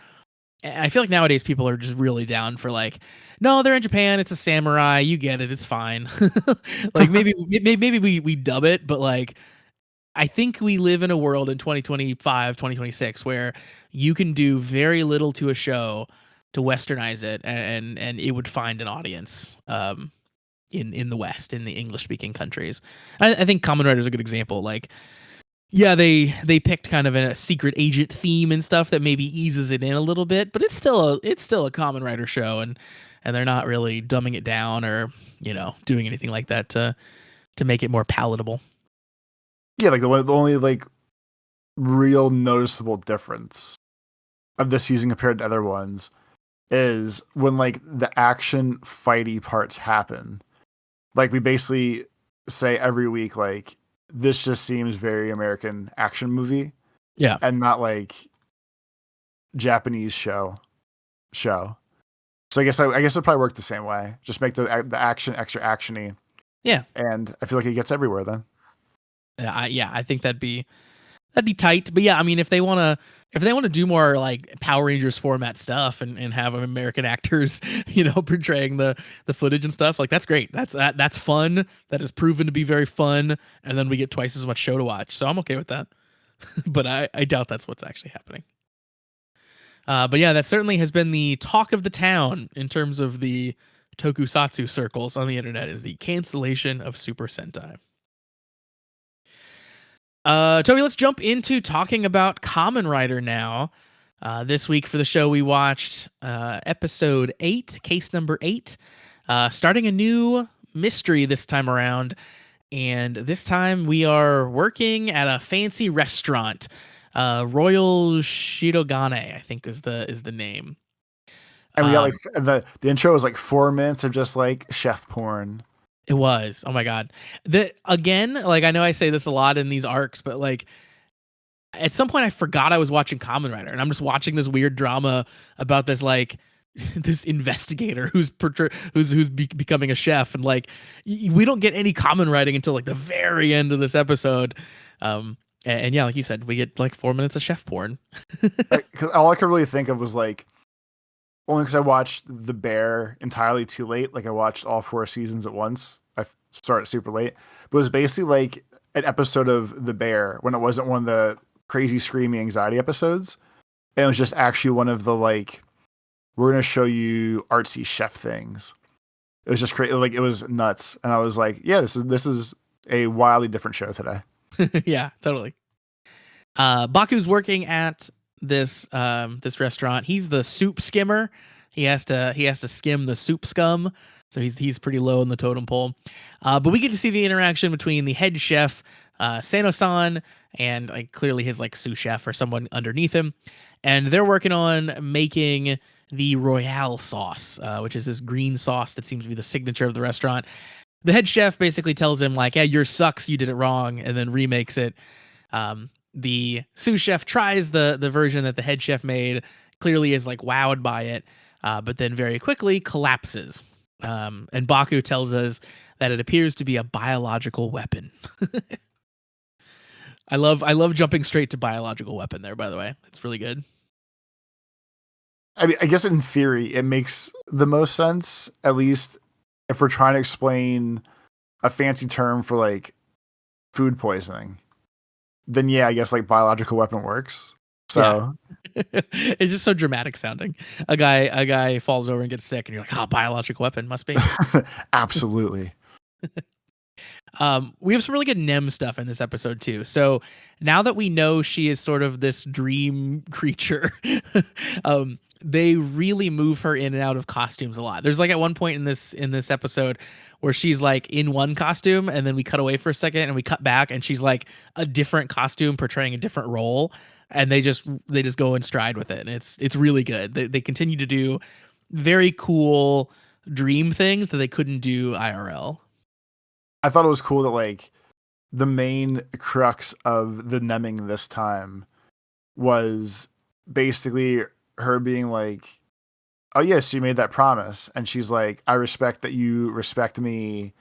And I feel like nowadays people are just really down for like, no, they're in Japan. It's a samurai. You get it. It's fine. Like maybe we dub it, but like I think we live in a world in 2025, 2026 where you can do very little to a show to westernize it and it would find an audience. In the West, in the English speaking countries. I think Kamen Rider is a good example. Like, yeah, they picked kind of a secret agent theme and stuff that maybe eases it in a little bit, but it's still a Kamen Rider show, and they're not really dumbing it down or doing anything like that to make it more palatable. Yeah, like the only like real noticeable difference of this season compared to other ones is when like the action fighty parts happen. Like we basically say every week, like this just seems very American action movie, yeah, and not like Japanese show. So I guess it'll probably work the same way. Just make the action extra actiony. Yeah, and I feel like it gets everywhere then. I think that'd be tight. But yeah, I mean, if they want to do more like Power Rangers format stuff and have American actors, portraying the footage and stuff, like that's great. That's fun. That has proven to be very fun. And then we get twice as much show to watch. So I'm okay with that. But I doubt that's what's actually happening. But yeah, that certainly has been the talk of the town in terms of the tokusatsu circles on the internet is the cancellation of Super Sentai. Toby, let's jump into talking about Kamen Rider now. This week for the show, we watched episode 8, case number 8, starting a new mystery this time around. And this time we are working at a fancy restaurant. Royal Shirogane, I think is the name. And we got like the intro was like 4 minutes of just like chef porn. It was. Oh my god. Again, like I know I say this a lot in these arcs, but like at some point I forgot I was watching Kamen Rider and I'm just watching this weird drama about this like this investigator who's becoming a chef, and like we don't get any Kamen writing until like the very end of this episode. And yeah, like you said, we get like 4 minutes of chef porn. Cuz all I could really think of was like only because I watched The Bear entirely too late. Like I watched all 4 seasons at once. I started super late. But it was basically like an episode of The Bear when it wasn't one of the crazy screamy anxiety episodes. And it was just actually one of the like, we're going to show you artsy chef things. It was just crazy. Like it was nuts. And I was like, yeah, this is a wildly different show today. Yeah, totally. Baku's working at this restaurant. He's the soup skimmer. He has to skim the soup scum. So he's pretty low in the totem pole. But we get to see the interaction between the head chef, Sano-san, and like clearly his like sous chef or someone underneath him, and they're working on making the Royale sauce, which is this green sauce that seems to be the signature of the restaurant. The head chef basically tells him like, "Yeah, yours sucks. You did it wrong," and then remakes it. The sous chef tries the version that the head chef made, clearly is like wowed by it, but then very quickly collapses. And Baku tells us that it appears to be a biological weapon. I love jumping straight to biological weapon there, by the way. It's really good. I mean, I guess in theory, it makes the most sense, at least if we're trying to explain a fancy term for like food poisoning. Then yeah, I guess like biological weapon works. So It's just so dramatic sounding. A guy falls over and gets sick, and you're like, "Oh, biological weapon must be." absolutely. We have some really good Nem stuff in this episode too. So now that we know she is sort of this dream creature, they really move her in and out of costumes a lot. There's like at one point in this episode where she's like in one costume, and then we cut away for a second and we cut back, and she's like a different costume portraying a different role, and they just go in stride with it, and it's really good. They continue to do very cool dream things that they couldn't do IRL. I thought it was cool that like the main crux of the nemming this time was basically her being like, "Oh yes, you made that promise," and she's like, "I respect that you respect me.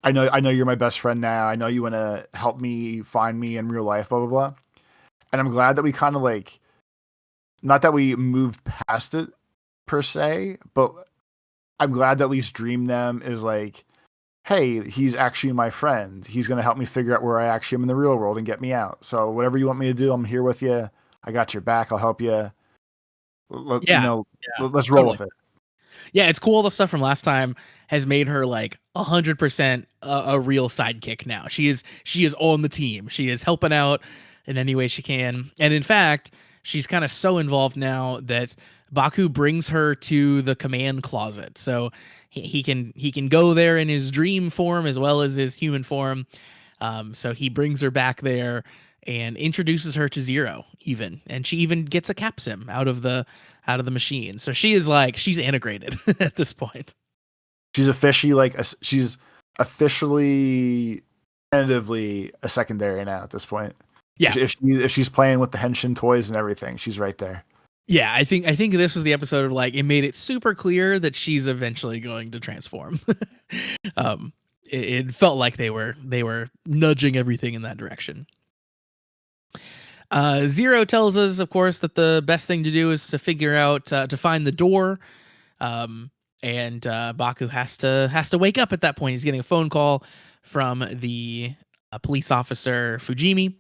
I know you're my best friend now. I know you want to help me find me in real life, blah blah blah." And I'm glad that we kind of like, not that we moved past it per se, but I'm glad that at least Dream Them is like, hey, he's actually my friend. He's going to help me figure out where I actually am in the real world and get me out. So whatever you want me to do, I'm here with you. I got your back. I'll help you. Yeah, Let's roll with it. Yeah, it's cool. The stuff from last time has made her like 100% a real sidekick now. She is on the team. She is helping out in any way she can. And in fact, she's kind of so involved now that Baku brings her to the command closet. So he can go there in his dream form as well as his human form. So he brings her back there and introduces her to Zero even, and she even gets a capsim out of the machine. So she's integrated at this point. She's officially tentatively a secondary now at this point. Yeah. If she's playing with the Henshin toys and everything, she's right there. Yeah, I think this was the episode of like, it made it super clear that she's eventually going to transform. It felt like they were nudging everything in that direction. Zero tells us, of course, that the best thing to do is to figure out to find the door. And Baku has to wake up at that point. He's getting a phone call from the police officer Fujimi.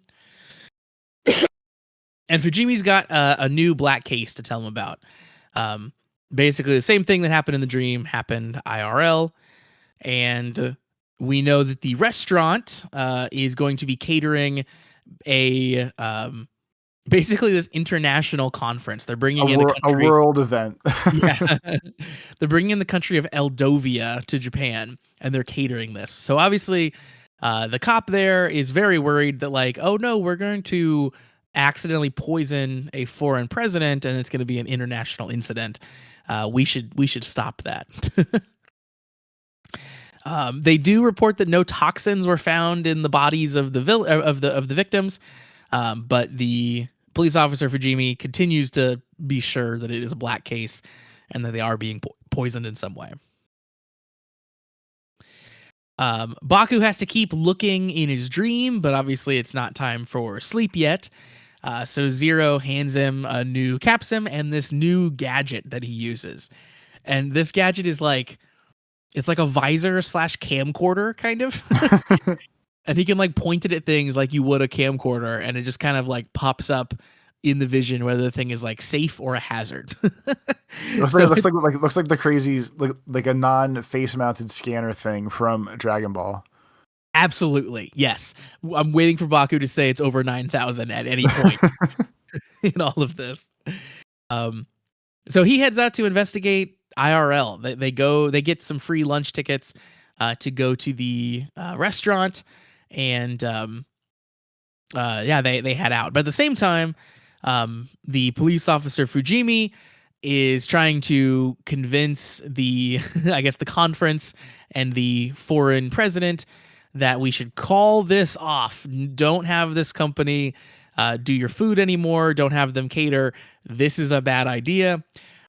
And Fujimi's got a new black case to tell him about. Basically, the same thing that happened in the dream happened IRL. And we know that the restaurant is going to be catering a basically this international conference. They're bringing in a world event. Yeah, they're bringing in the country of Eldovia to Japan, and they're catering this. So obviously, the cop there is very worried that like, oh no, we're going to accidentally poison a foreign president, and it's going to be an international incident. We should stop that. They do report that no toxins were found in the bodies of the victims, but the police officer Fujimi continues to be sure that it is a black case and that they are being poisoned in some way. Baku has to keep looking in his dream, but obviously it's not time for sleep yet. So Zero hands him a new capsim and this new gadget that he uses. And this gadget is like, it's like a visor / camcorder kind of. And he can like point it at things like you would a camcorder, and it just kind of like pops up in the vision whether the thing is like safe or a hazard. looks like the crazy like a non-face mounted scanner thing from Dragon Ball. Absolutely. Yes. I'm waiting for Baku to say it's over 9,000 at any point. in all of this. Um, so he heads out to investigate IRL. They get some free lunch tickets to go to the restaurant, and yeah, they head out. But at the same time, the police officer Fujimi is trying to convince the, I guess, the conference and the foreign president that we should call this off. Don't have this company do your food anymore. Don't have them cater. This is a bad idea.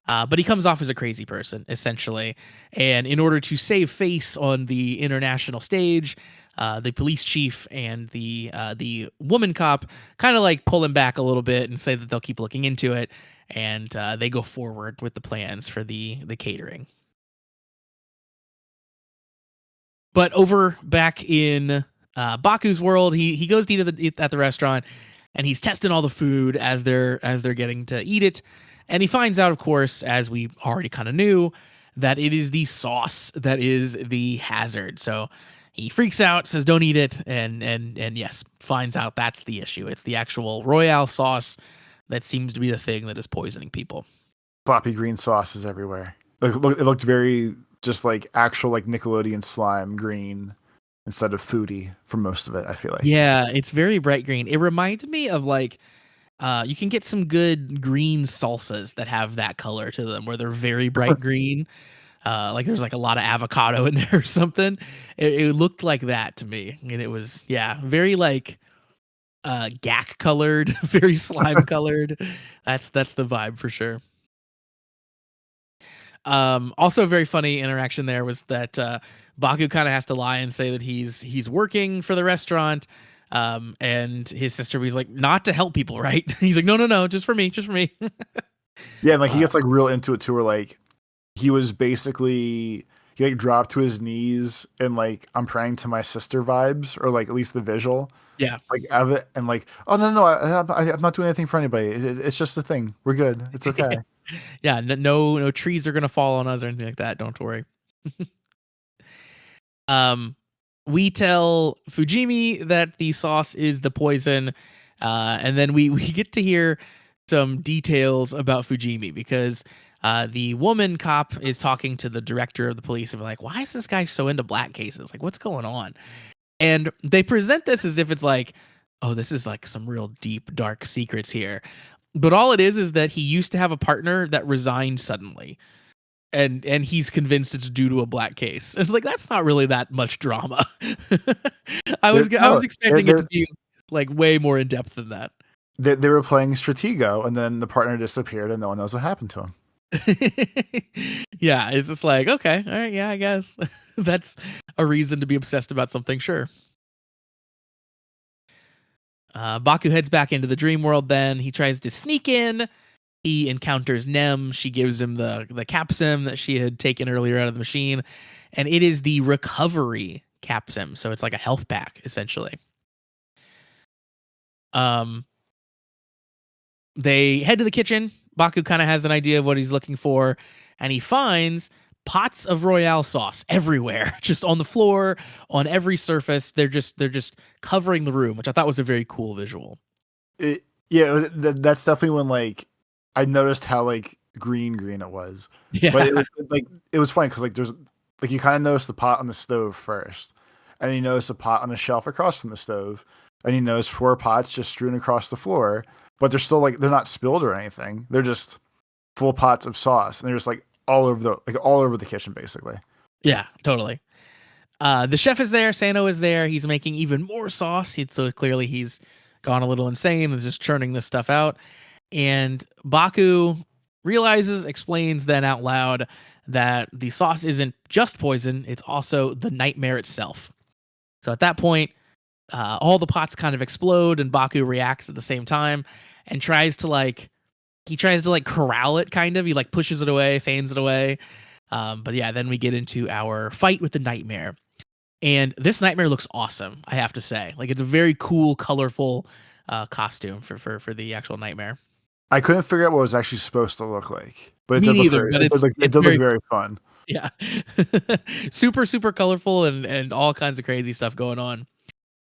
But he comes off as a crazy person, essentially. And in order to save face on the international stage, the police chief and the woman cop kind of like pull him back a little bit and say that they'll keep looking into it, and they go forward with the plans for the catering. But over back in Baku's world, he goes to eat at the restaurant, and he's testing all the food as they're getting to eat it, and he finds out, of course, as we already kind of knew, that it is the sauce that is the hazard. So he freaks out, says don't eat it, and yes, finds out that's the issue. It's the actual Royale sauce that seems to be the thing that is poisoning people. Floppy green sauce is everywhere. It looked very just like actual like Nickelodeon slime green instead of foodie for most of it, I feel like. Yeah, it's very bright green. It reminded me of like you can get some good green salsas that have that color to them where they're very bright green. Like there's like a lot of avocado in there or something. It looked like that to me. And it was, yeah, very like gack colored, very slime colored. That's the vibe for sure. Also very funny interaction there was that Baku kind of has to lie and say that he's working for the restaurant. And his sister was like, not to help people, right? He's like, no, just for me. Yeah, and like he gets like real into it too, where like he was basically he like dropped to his knees and like I'm praying to my sister vibes, or like at least the visual. Yeah. Like of it, and like, oh no, I'm not doing anything for anybody. It's just a thing. We're good. It's okay. Yeah, no trees are gonna fall on us or anything like that. Don't worry. We tell Fujimi that the sauce is the poison, and then we get to hear some details about Fujimi because the woman cop is talking to the director of the police and be like, why is this guy so into black cases? Like, what's going on? And they present this as if it's like, oh, this is like some real deep, dark secrets here. But all it is that he used to have a partner that resigned suddenly. And he's convinced it's due to a black case. It's like, that's not really that much drama. I was expecting it to be like way more in depth than that. They were playing Stratego, and then the partner disappeared, and no one knows what happened to him. Yeah, it's just like, okay, all right, yeah, I guess that's a reason to be obsessed about something, sure. Baku heads back into the dream world then. He tries to sneak in. He encounters Nem. She gives him the capsim that she had taken earlier out of the machine, and it is the recovery capsim, so it's like a health pack, essentially. They head to the kitchen. Baku kind of has an idea of what he's looking for, and he finds pots of Royale sauce everywhere, just on the floor, on every surface. They're just covering the room, which I thought was a very cool visual. That's definitely when like I noticed how like green it was. Yeah, but it was funny because like there's like you kind of notice the pot on the stove first, and you notice a pot on a shelf across from the stove, and you notice 4 pots just strewn across the floor. But they're still like they're not spilled or anything. They're just full pots of sauce, and they're just like all over the kitchen, basically. Yeah, totally. The chef is there. Sano is there. He's making even more sauce. So clearly he's gone a little insane and is just churning this stuff out. And Baku explains then out loud that the sauce isn't just poison; it's also the nightmare itself. So at that point, all the pots kind of explode, and Baku reacts at the same time and tries to corral it, kind of. He like pushes it away, feigns it away. But yeah, then we get into our fight with the nightmare. And this nightmare looks awesome, I have to say. Like, it's a very cool, colorful costume for the actual nightmare. I couldn't figure out what it was actually supposed to look like, but Me neither. But it did look very fun. Yeah, super colorful and all kinds of crazy stuff going on.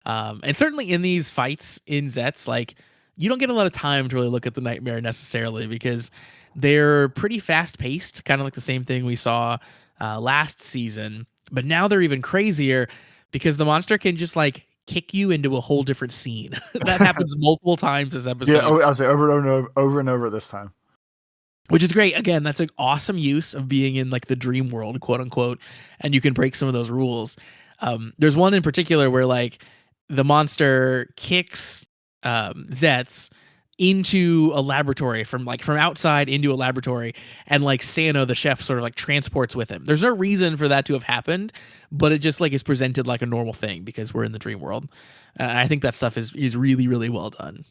And certainly in these fights in zeztz, like you don't get a lot of time to really look at the nightmare necessarily because they're pretty fast paced, kind of like the same thing we saw last season. But now they're even crazier because the monster can just like kick you into a whole different scene. That happens multiple times this Yeah, episode, I'll say over and over this time. which is great. Again, that's an awesome use of being in like the dream world, quote unquote, and you can break some of those rules. There's one in particular where like the monster kicks Zeztz into a laboratory from outside into a laboratory, and like Sano the chef sort of like transports with him. There's no reason for that to have happened, but it just like is presented like a normal thing because we're in the dream world. I think that stuff is really really well done.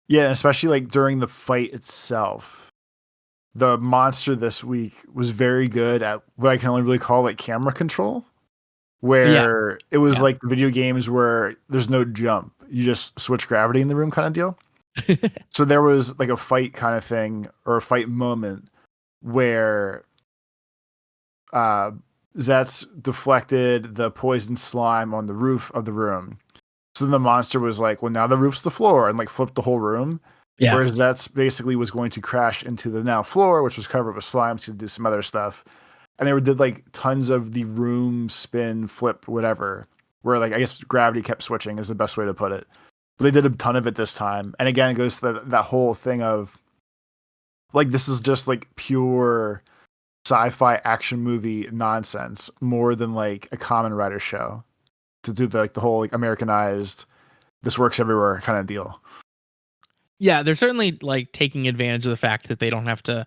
Yeah, especially like during the fight itself. The monster this week was very good at what I can only really call like camera control, Yeah, where it was yeah. like the video games where there's no jump. You just switch gravity in the room kind of deal. So there was like a fight kind of thing or a fight moment where uh Zets deflected the poison slime on the roof of the room. So then the monster was like, well, now the roof's the floor, and like flipped the whole room. Yeah. Whereas that's basically was going to crash into the now floor, which was covered with slime to do some other stuff. And they did like tons of the room spin, flip, whatever, where like I guess gravity kept switching is the best way to put it. But they did a ton of it this time. And again, it goes to that whole thing of like this is just like pure sci-fi action movie nonsense more than like a Kamen Rider show to do the whole like Americanized this works everywhere kind of deal. Yeah, they're certainly like taking advantage of the fact that they don't have to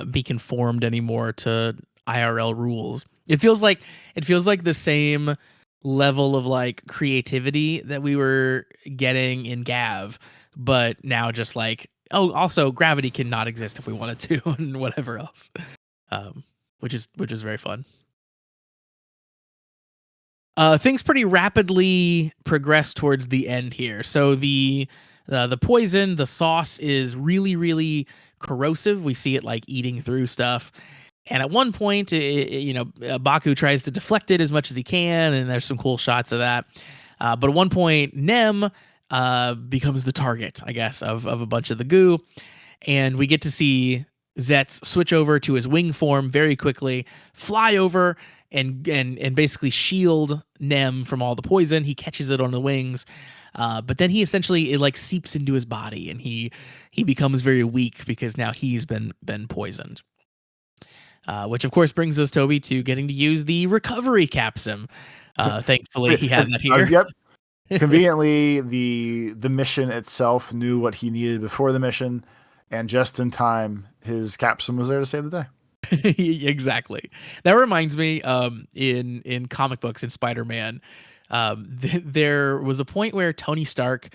be conformed anymore to IRL rules. It feels like the same level of like creativity that we were getting in Gav, but now just like, oh, also gravity cannot exist if we wanted to, and whatever else, um, which is very fun. Things pretty rapidly progress towards the end here. So the poison, the sauce is really really corrosive. We see it like eating through stuff. And at one point, Baku tries to deflect it as much as he can, and there's some cool shots of that. But at one point, Nem becomes the target, I guess, of a bunch of the goo, and we get to see Zets switch over to his wing form very quickly, fly over and basically shield Nem from all the poison. He catches it on the wings, but then he essentially it like seeps into his body, and he becomes very weak because now he's been poisoned. Which of course brings us, Toby, to getting to use the recovery capsum. Thankfully, he has that here. Yep. Conveniently, the mission itself knew what he needed before the mission, and just in time, his capsum was there to save the day. Exactly. That reminds me, in comic books in Spider-Man, there was a point where Tony Stark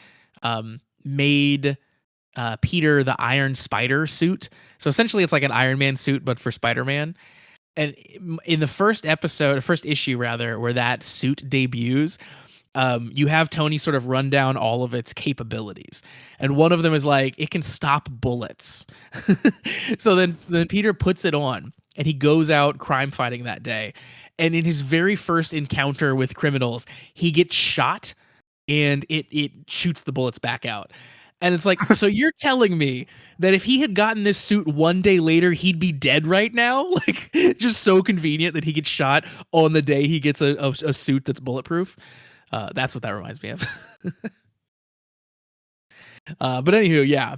made Peter the Iron Spider suit. So essentially, it's like an Iron Man suit, but for Spider-Man. And in the first issue rather, where that suit debuts, you have Tony sort of run down all of its capabilities, and one of them is like it can stop bullets. So then Peter puts it on, and he goes out crime fighting that day. And in his very first encounter with criminals, he gets shot, and it shoots the bullets back out. And it's like, so you're telling me that if he had gotten this suit one day later, he'd be dead right now? Like, just so convenient that he gets shot on the day he gets a suit that's bulletproof. That's what that reminds me of. But anywho, yeah,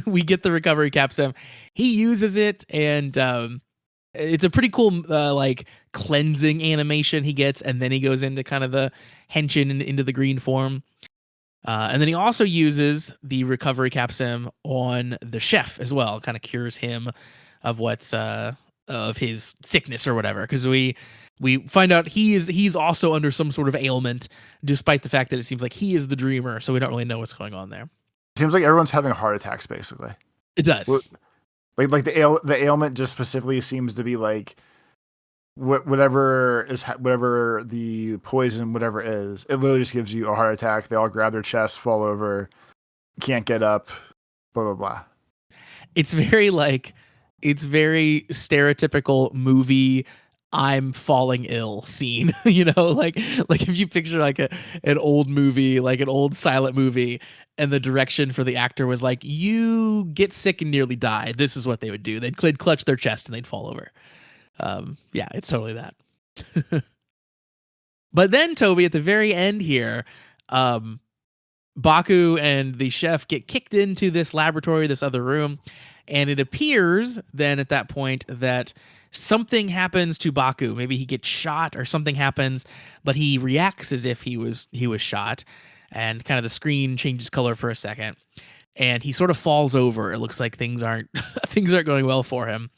we get the recovery capsum. He uses it, and it's a pretty cool like cleansing animation he gets, and then he goes into kind of the henshin and into the green form. And then he also uses the recovery capsum on the chef as well, kind of cures him of what's of his sickness or whatever, because we find out he's also under some sort of ailment, despite the fact that it seems like he is the dreamer, so we don't really know what's going on there. It seems like everyone's having heart attacks, basically. It does. Like the ailment just specifically seems to be like whatever the poison, whatever is, it literally just gives you a heart attack. They all grab their chests, fall over, can't get up, blah blah blah. It's very stereotypical movie I'm falling ill scene, like if you picture like an old movie, like an old silent movie, and the direction for the actor was like, you get sick and nearly die. This is what they would do. They'd clutch their chest and they'd fall over. Yeah, it's totally that. But then Toby, at the very end here, um, Baku and the chef get kicked into this laboratory, this other room, and it appears then at that point that something happens to Baku. Maybe he gets shot or something happens, but he reacts as if he was shot, and kind of the screen changes color for a second, and he sort of falls over. It looks like things aren't things aren't going well for him.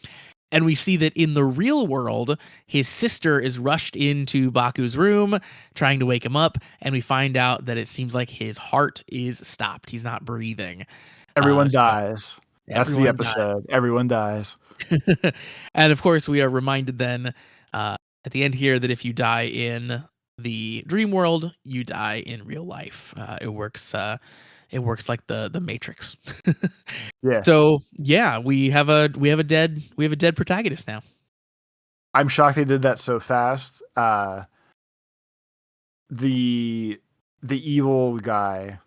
And we see that in the real world, his sister is rushed into Baku's room trying to wake him up. And we find out that it seems like his heart is stopped. He's not breathing. Everyone So dies. That's the everyone dies. episode. Everyone dies. And of course, we are reminded then at the end here that if you die in the dream world, you die in real life. It works. It works like the Matrix. Yeah. So yeah, we have a dead protagonist now. I'm shocked they did that so fast. The evil guy,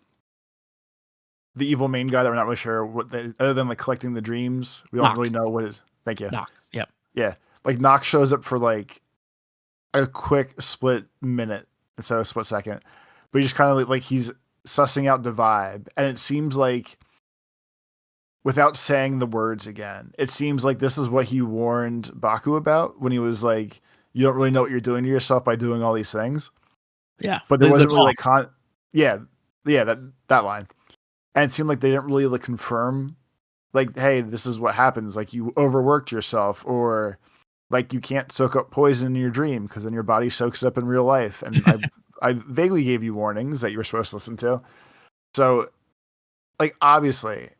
the evil main guy that we're not really sure what other than like collecting the dreams, we don't really know what is. Thank you. Nox. Yep. Yeah. Like Nox shows up for like a quick split minute instead of a split second. But he just kind of like he's sussing out the vibe. And it seems like, without saying the words again, it seems like this is what he warned Baku about when he was like, you don't really know what you're doing to yourself by doing all these things. Yeah. But there wasn't really like that line. And it seemed like they didn't really like confirm like, hey, this is what happens. Like you overworked yourself, or like you can't soak up poison in your dream because then your body soaks it up in real life. And I vaguely gave you warnings that you were supposed to listen to. So like, obviously,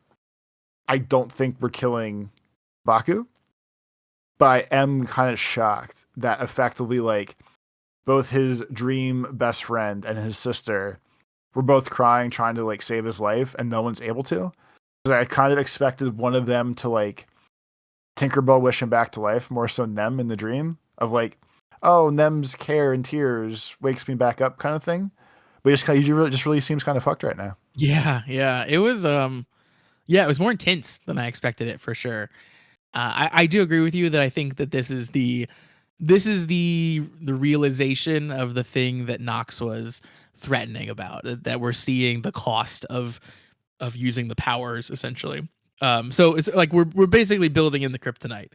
I don't think we're killing Baku, but I am kind of shocked that effectively, like, both his dream best friend and his sister were both crying, trying to like save his life, and no one's able to. Because I kind of expected one of them to like Tinkerbell wish him back to life, more so Nem in the dream of like, oh, Nem's care and tears wakes me back up, kind of thing. But he just really seems kind of fucked right now. Yeah. It was it was more intense than I expected it, for sure. I do agree with you that I think that this is the realization of the thing that Nox was threatening about, that we're seeing the cost of using the powers, essentially. So it's like we're basically building in the kryptonite.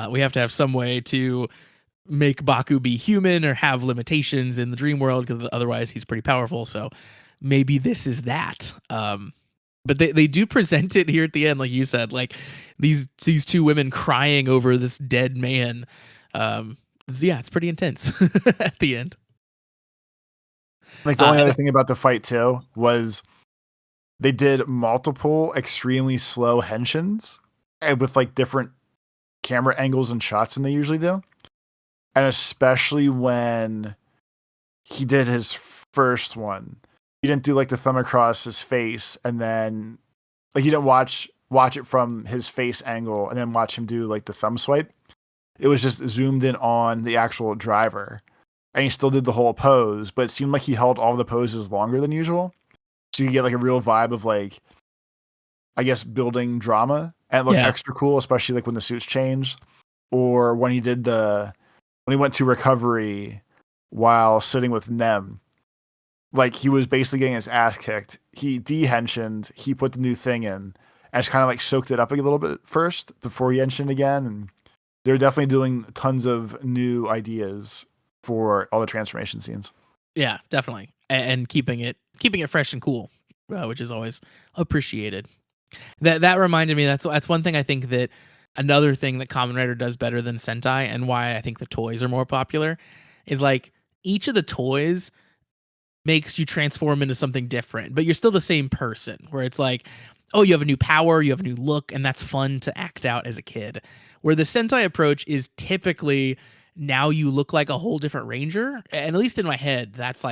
We have to have some way to make Baku be human or have limitations in the dream world, because otherwise he's pretty powerful. So maybe this is that. But they do present it here at the end, like you said, like these two women crying over this dead man. It's pretty intense at the end. Like the only other thing about the fight too was they did multiple extremely slow henshins with like different camera angles and shots than they usually do. And especially when he did his first one, he didn't do like the thumb across his face and then like you didn't watch it from his face angle and then watch him do like the thumb swipe. It was just zoomed in on the actual driver, and he still did the whole pose, but it seemed like he held all the poses longer than usual. So you get like a real vibe of like, I guess, building drama, and it looked extra cool, especially like when the suits changed, or when he went to recovery while sitting with Nem. Like he was basically getting his ass kicked. He de-henshined, he put the new thing in, and just kind of like soaked it up a little bit first before he henshined again. And they're definitely doing tons of new ideas for all the transformation scenes. Yeah, definitely, and keeping it fresh and cool, which is always appreciated. That reminded me, that's one thing I think that another thing that Kamen Rider does better than Sentai, and why I think the toys are more popular, is like each of the toys makes you transform into something different, but you're still the same person, where it's like, oh, you have a new power, you have a new look, and that's fun to act out as a kid. Where the Sentai approach is typically, now you look like a whole different ranger, and at least in my head, that's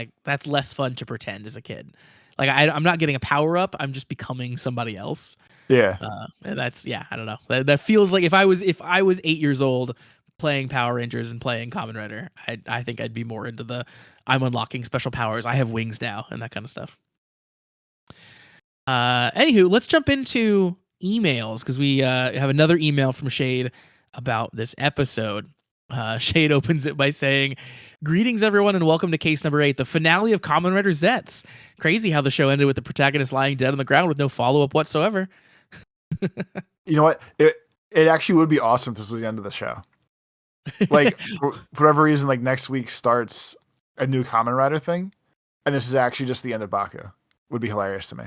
less fun to pretend as a kid. Like I'm not getting a power up, I'm just becoming somebody else. Yeah. And that's, I don't know. That feels like if I was 8 years old playing Power Rangers and playing Kamen Rider. I think I'd be more into the I'm unlocking special powers. I have wings now and that kind of stuff. Anywho, let's jump into emails because we have another email from Shade about this episode. Shade opens it by saying, "Greetings, everyone, and welcome to case number 8, the finale of Kamen Rider Zeztz. Crazy how the show ended with the protagonist lying dead on the ground with no follow-up whatsoever." You know what? It actually would be awesome if this was the end of the show. Like, for whatever reason, like next week starts a new Kamen Rider thing, and this is actually just the end of Baku. Would be hilarious to me.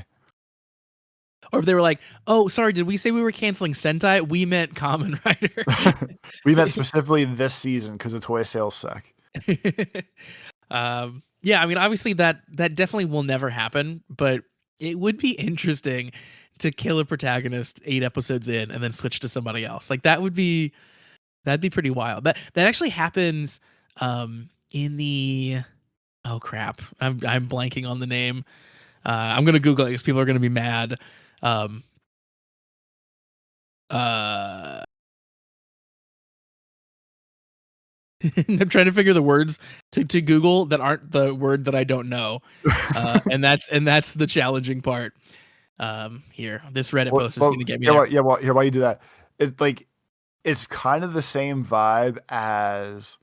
Or if they were like, "Oh, sorry, did we say we were canceling Sentai? We meant Kamen Rider." We meant specifically this season because the toy sales suck. Yeah, I mean, obviously that definitely will never happen, but it would be interesting to kill a protagonist 8 episodes in and then switch to somebody else. Like that'd be pretty wild. That actually happens in the oh crap. I'm blanking on the name. I'm going to Google it because people are going to be mad. I'm trying to figure the words to Google that aren't the word that I don't know. And that's the challenging part. Here, this Reddit post is going to get me there. Here, why you do that? It's kind of the same vibe as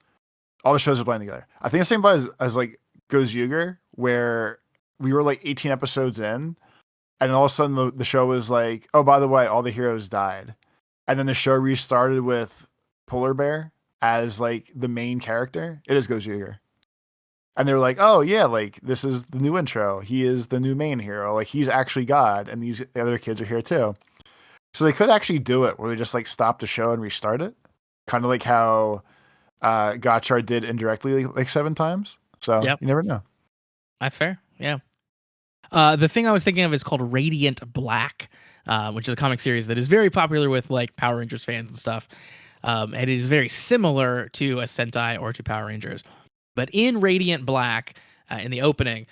all the shows are playing together. I think the same vibe as like Goes Yuger, where we were like 18 episodes in, and all of a sudden the show was like, oh, by the way, all the heroes died. And then the show restarted with Polar Bear as like the main character. It is Goes Yuger. And they were like, oh yeah, like this is the new intro. He is the new main hero. Like he's actually God, and the other kids are here too. So they could actually do it where they just like stop the show and restart it. Kind of like how Gotchard did indirectly like 7 times. So You never know. That's fair. Yeah. The thing I was thinking of is called Radiant Black, which is a comic series that is very popular with like Power Rangers fans and stuff. And it is very similar to a Sentai or to Power Rangers. But in Radiant Black, in the opening,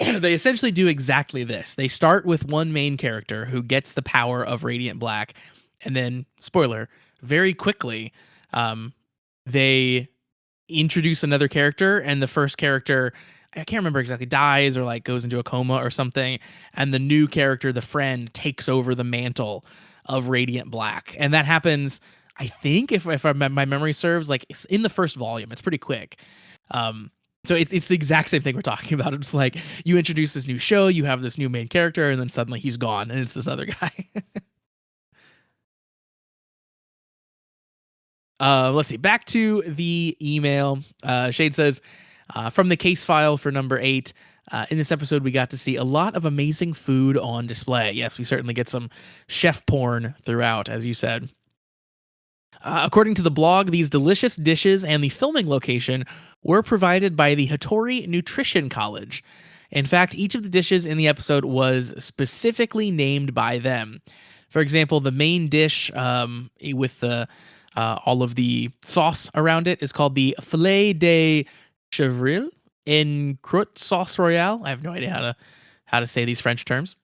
they essentially do exactly this. They start with one main character who gets the power of Radiant Black, and then, spoiler, very quickly, they introduce another character, and the first character, I can't remember exactly, dies or like goes into a coma or something, and the new character, the friend, takes over the mantle of Radiant Black. And that happens, I think, if my memory serves, like it's in the first volume. It's pretty quick. So it's the exact same thing we're talking about. It's like you introduce this new show, you have this new main character, and then suddenly he's gone, and it's this other guy. Let's see. Back to the email. Shade says, from the case file for number 8, in this episode, we got to see a lot of amazing food on display. Yes, we certainly get some chef porn throughout, as you said. According to the blog, these delicious dishes and the filming location were provided by the Hattori Nutrition College. In fact, each of the dishes in the episode was specifically named by them. For example, the main dish with the all of the sauce around it is called the filet de chevril en croûte sauce royale. I have no idea how to say these French terms.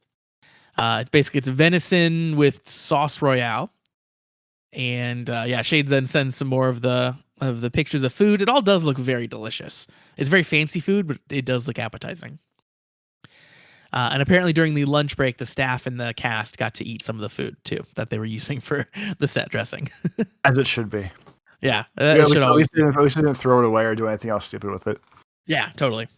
It's venison with sauce royale. And Shade then sends some more of the pictures of food. It all does look very delicious. It's very fancy food, but it does look appetizing. And apparently during the lunch break, the staff and the cast got to eat some of the food too that they were using for the set dressing. As it should be. Yeah. At least they didn't throw it away or do anything else stupid with it. Yeah, totally.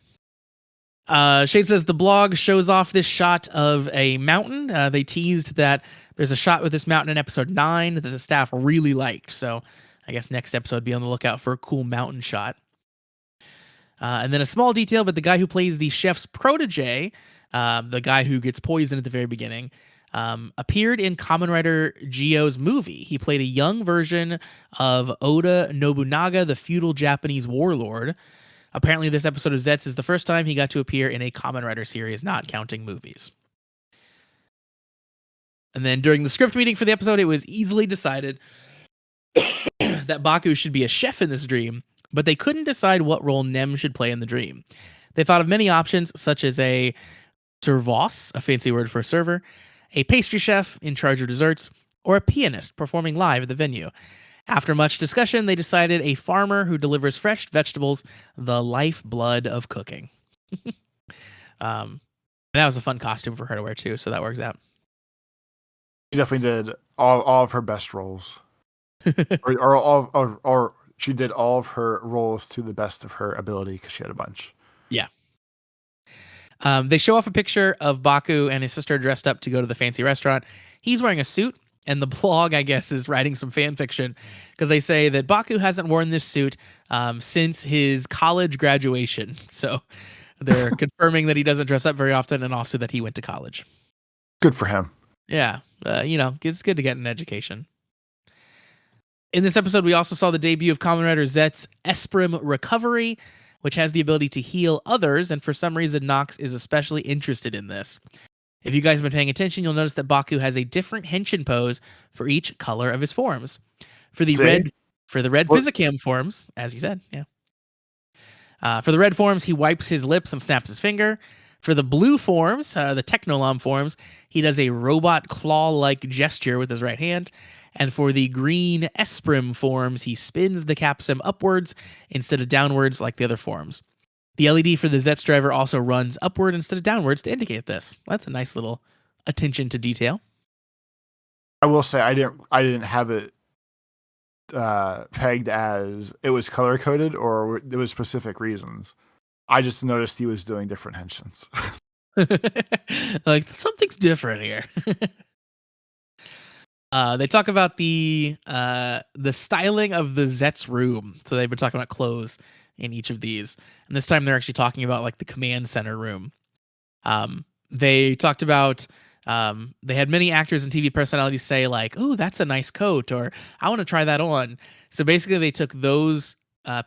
Shade says the blog shows off this shot of a mountain. They teased that there's a shot with this mountain in episode 9 that the staff really liked. So I guess next episode, be on the lookout for a cool mountain shot. And then a small detail, but the guy who plays the chef's protege, the guy who gets poisoned at the very beginning, appeared in Kamen Rider Gio's movie. He played a young version of Oda Nobunaga, the feudal Japanese warlord. Apparently, this episode of Zeztz is the first time he got to appear in a Kamen Rider series, not counting movies. And then during the script meeting for the episode, it was easily decided that Baku should be a chef in this dream, but they couldn't decide what role Nem should play in the dream. They thought of many options, such as a servos, a fancy word for a server, a pastry chef in charge of desserts, or a pianist performing live at the venue. After much discussion, they decided a farmer who delivers fresh vegetables, the lifeblood of cooking. um, that was a fun costume for her to wear too, so that works out. She definitely did all of her best roles, or she did all of her roles to the best of her ability because she had a bunch. Yeah. They show off a picture of Baku and his sister dressed up to go to the fancy restaurant. He's wearing a suit, and the blog, I guess, is writing some fan fiction because they say that Baku hasn't worn this suit since his college graduation. So they're confirming that he doesn't dress up very often, and also that he went to college. Good for him. Yeah, it's good to get an education. In this episode, we also saw the debut of Kamen Rider Zeztz Esprim Recovery, which has the ability to heal others, and for some reason, Nox is especially interested in this. If you guys have been paying attention, you'll notice that Baku has a different henshin pose for each color of his forms. For the red Physicam forms, as you said, yeah. For the red forms, he wipes his lips and snaps his finger. For the blue forms, the Technolam forms, he does a robot claw-like gesture with his right hand. And for the green Esprim forms, he spins the capsum upwards instead of downwards like the other forms. The LED for the Zeztz driver also runs upward instead of downwards to indicate this. That's a nice little attention to detail. I will say I didn't have it pegged as it was color coded or there was specific reasons. I just noticed he was doing different henshins. Like something's different here. They talk about the styling of the Zeztz room. So they've been talking about clothes in each of these, and this time they're actually talking about like the command center room. They talked about they had many actors and TV personalities say like, "Oh, that's a nice coat," or "I want to try that on." So basically, they took those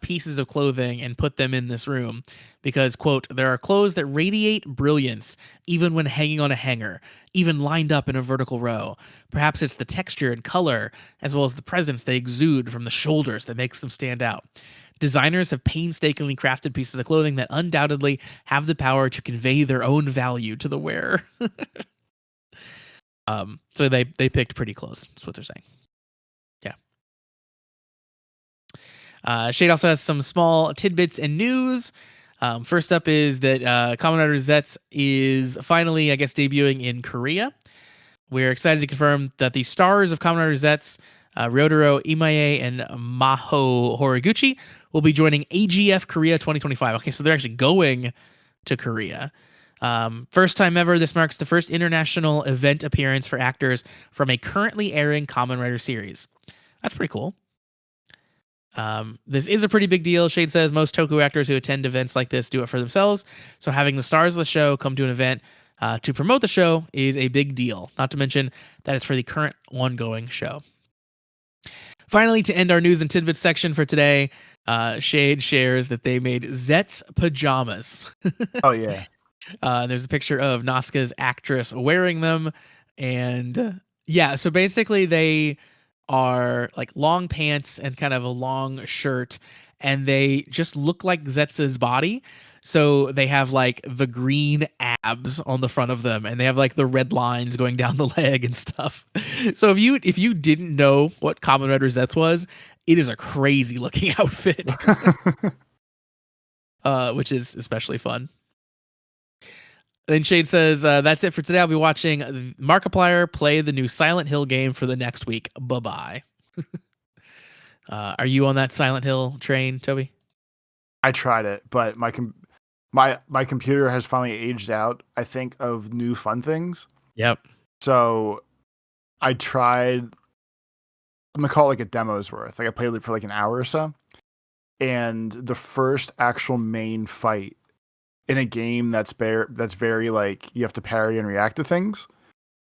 pieces of clothing and put them in this room because, quote, "There are clothes that radiate brilliance even when hanging on a hanger, even lined up in a vertical row. Perhaps it's the texture and color as well as the presence they exude from the shoulders that makes them stand out. Designers have painstakingly crafted pieces of clothing that undoubtedly have the power to convey their own value to the wearer." So they picked pretty close. That's what they're saying. Yeah. Shade also has some small tidbits and news. First up is that Kamen Rider Zeztz is finally, I guess, debuting in Korea. We're excited to confirm that the stars of Kamen Rider Zeztz, Ryotaro Imae and Maho Horiguchi, will be joining AGF Korea 2025. Okay, so they're actually going to Korea. First time ever, this marks the first international event appearance for actors from a currently airing Kamen Rider series. That's pretty cool. This is a pretty big deal. Shade says most toku actors who attend events like this do it for themselves, so having the stars of the show come to an event to promote the show is a big deal, not to mention that it's for the current ongoing show. Finally, to end our news and tidbits section for today, Shade shares that they made Zeztz pajamas. Oh, yeah. There's a picture of Nazca's actress wearing them. And yeah, so basically they are like long pants and kind of a long shirt, and they just look like Zetz's body. So they have like the green abs on the front of them, and they have like the red lines going down the leg and stuff. So if you didn't know what Kamen Rider Zeztz was, it is a crazy looking outfit, which is especially fun. Then Shade says, that's it for today. I'll be watching Markiplier play the new Silent Hill game for the next week. Bye-bye. Are you on that Silent Hill train, Toby? I tried it, but my computer has finally aged out, I think, of new fun things. Yep. So I tried, I'm going to call it like a demo's worth. Like I played it for like an hour or so. And the first actual main fight in a game that's very like you have to parry and react to things.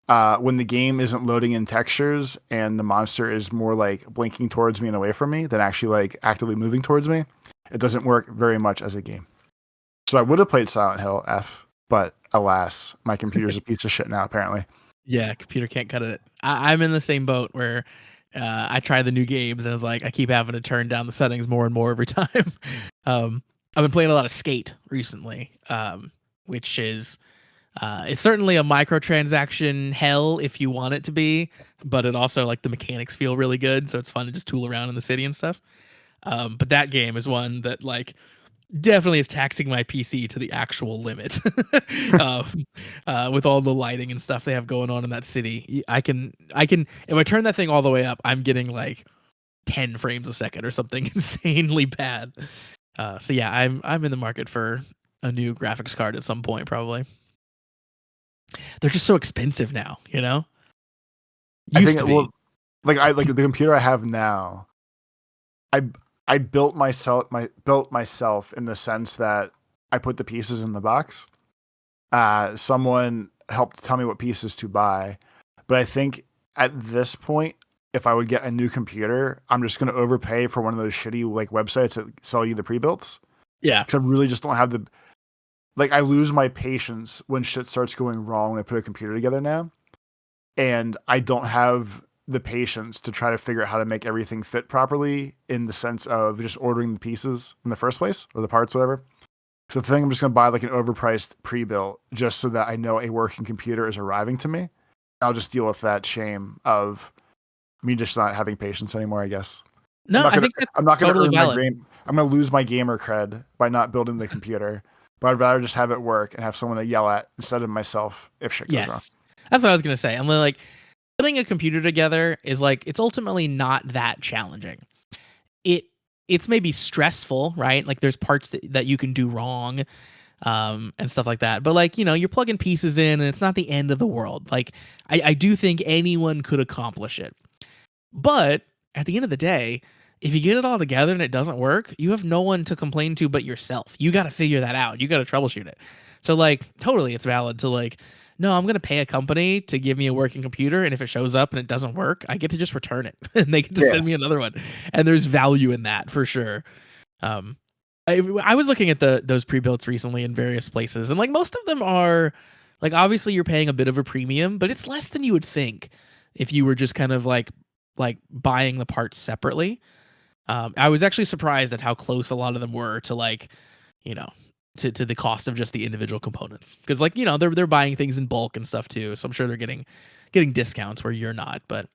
When the game isn't loading in textures and the monster is more like blinking towards me and away from me than actually like actively moving towards me, it doesn't work very much as a game. So I would have played Silent Hill F, but alas, my computer's a piece of shit now apparently. Yeah, computer can't cut it. I'm in the same boat where I try the new games and I was like, I keep having to turn down the settings more and more every time. I've been playing a lot of Skate recently, which is It's certainly a microtransaction hell if you want it to be, but it also like the mechanics feel really good, so it's fun to just tool around in the city and stuff. But that game is one that like definitely is taxing my PC to the actual limit. um, with all the lighting and stuff they have going on in that city, I can if I turn that thing all the way up, I'm getting like 10 frames a second or something insanely bad. So yeah, I'm in the market for a new graphics card at some point probably. They're just so expensive now, you know? I Used think to be. well, like the computer I have now, I I built myself in the sense that I put the pieces in the box. Someone helped tell me what pieces to buy, but I think at this point, if I would get a new computer, I'm just going to overpay for one of those shitty like websites that sell you the pre-builts Yeah. because I really just don't have the like. I lose my patience when shit starts going wrong when I put a computer together now, and I don't have the patience to try to figure out how to make everything fit properly in the sense of just ordering the pieces in the first place or the parts, whatever. So the thing I'm just gonna buy like an overpriced pre-built just so that I know a working computer is arriving to me. I'll just deal with that shame of me just not having patience anymore, I guess. No, I think that's I'm not gonna totally earn my valid. game I'm gonna lose my gamer cred by not building the computer. But I'd rather just have it work and have someone to yell at instead of myself if shit goes wrong. Yes. That's what I was going to say. I'm like putting a computer together is like it's ultimately not that challenging. It it's maybe stressful, right? Like there's parts that you can do wrong and stuff like that. But like, you're plugging pieces in and it's not the end of the world. Like I do think anyone could accomplish it. But at the end of the day, if you get it all together and it doesn't work, you have no one to complain to but yourself. You got to figure that out. You got to troubleshoot it. So like totally it's valid to like no, I'm going to pay a company to give me a working computer and if it shows up and it doesn't work, I get to just return it and they get to Yeah. send me another one. And there's value in that for sure. Um I was looking at those pre-builts recently in various places and like most of them are like obviously you're paying a bit of a premium, but it's less than you would think if you were just kind of like buying the parts separately. I was actually surprised at how close a lot of them were to like, you know, to the cost of just the individual components. Because like, they're buying things in bulk and stuff too. So I'm sure they're getting discounts where you're not. But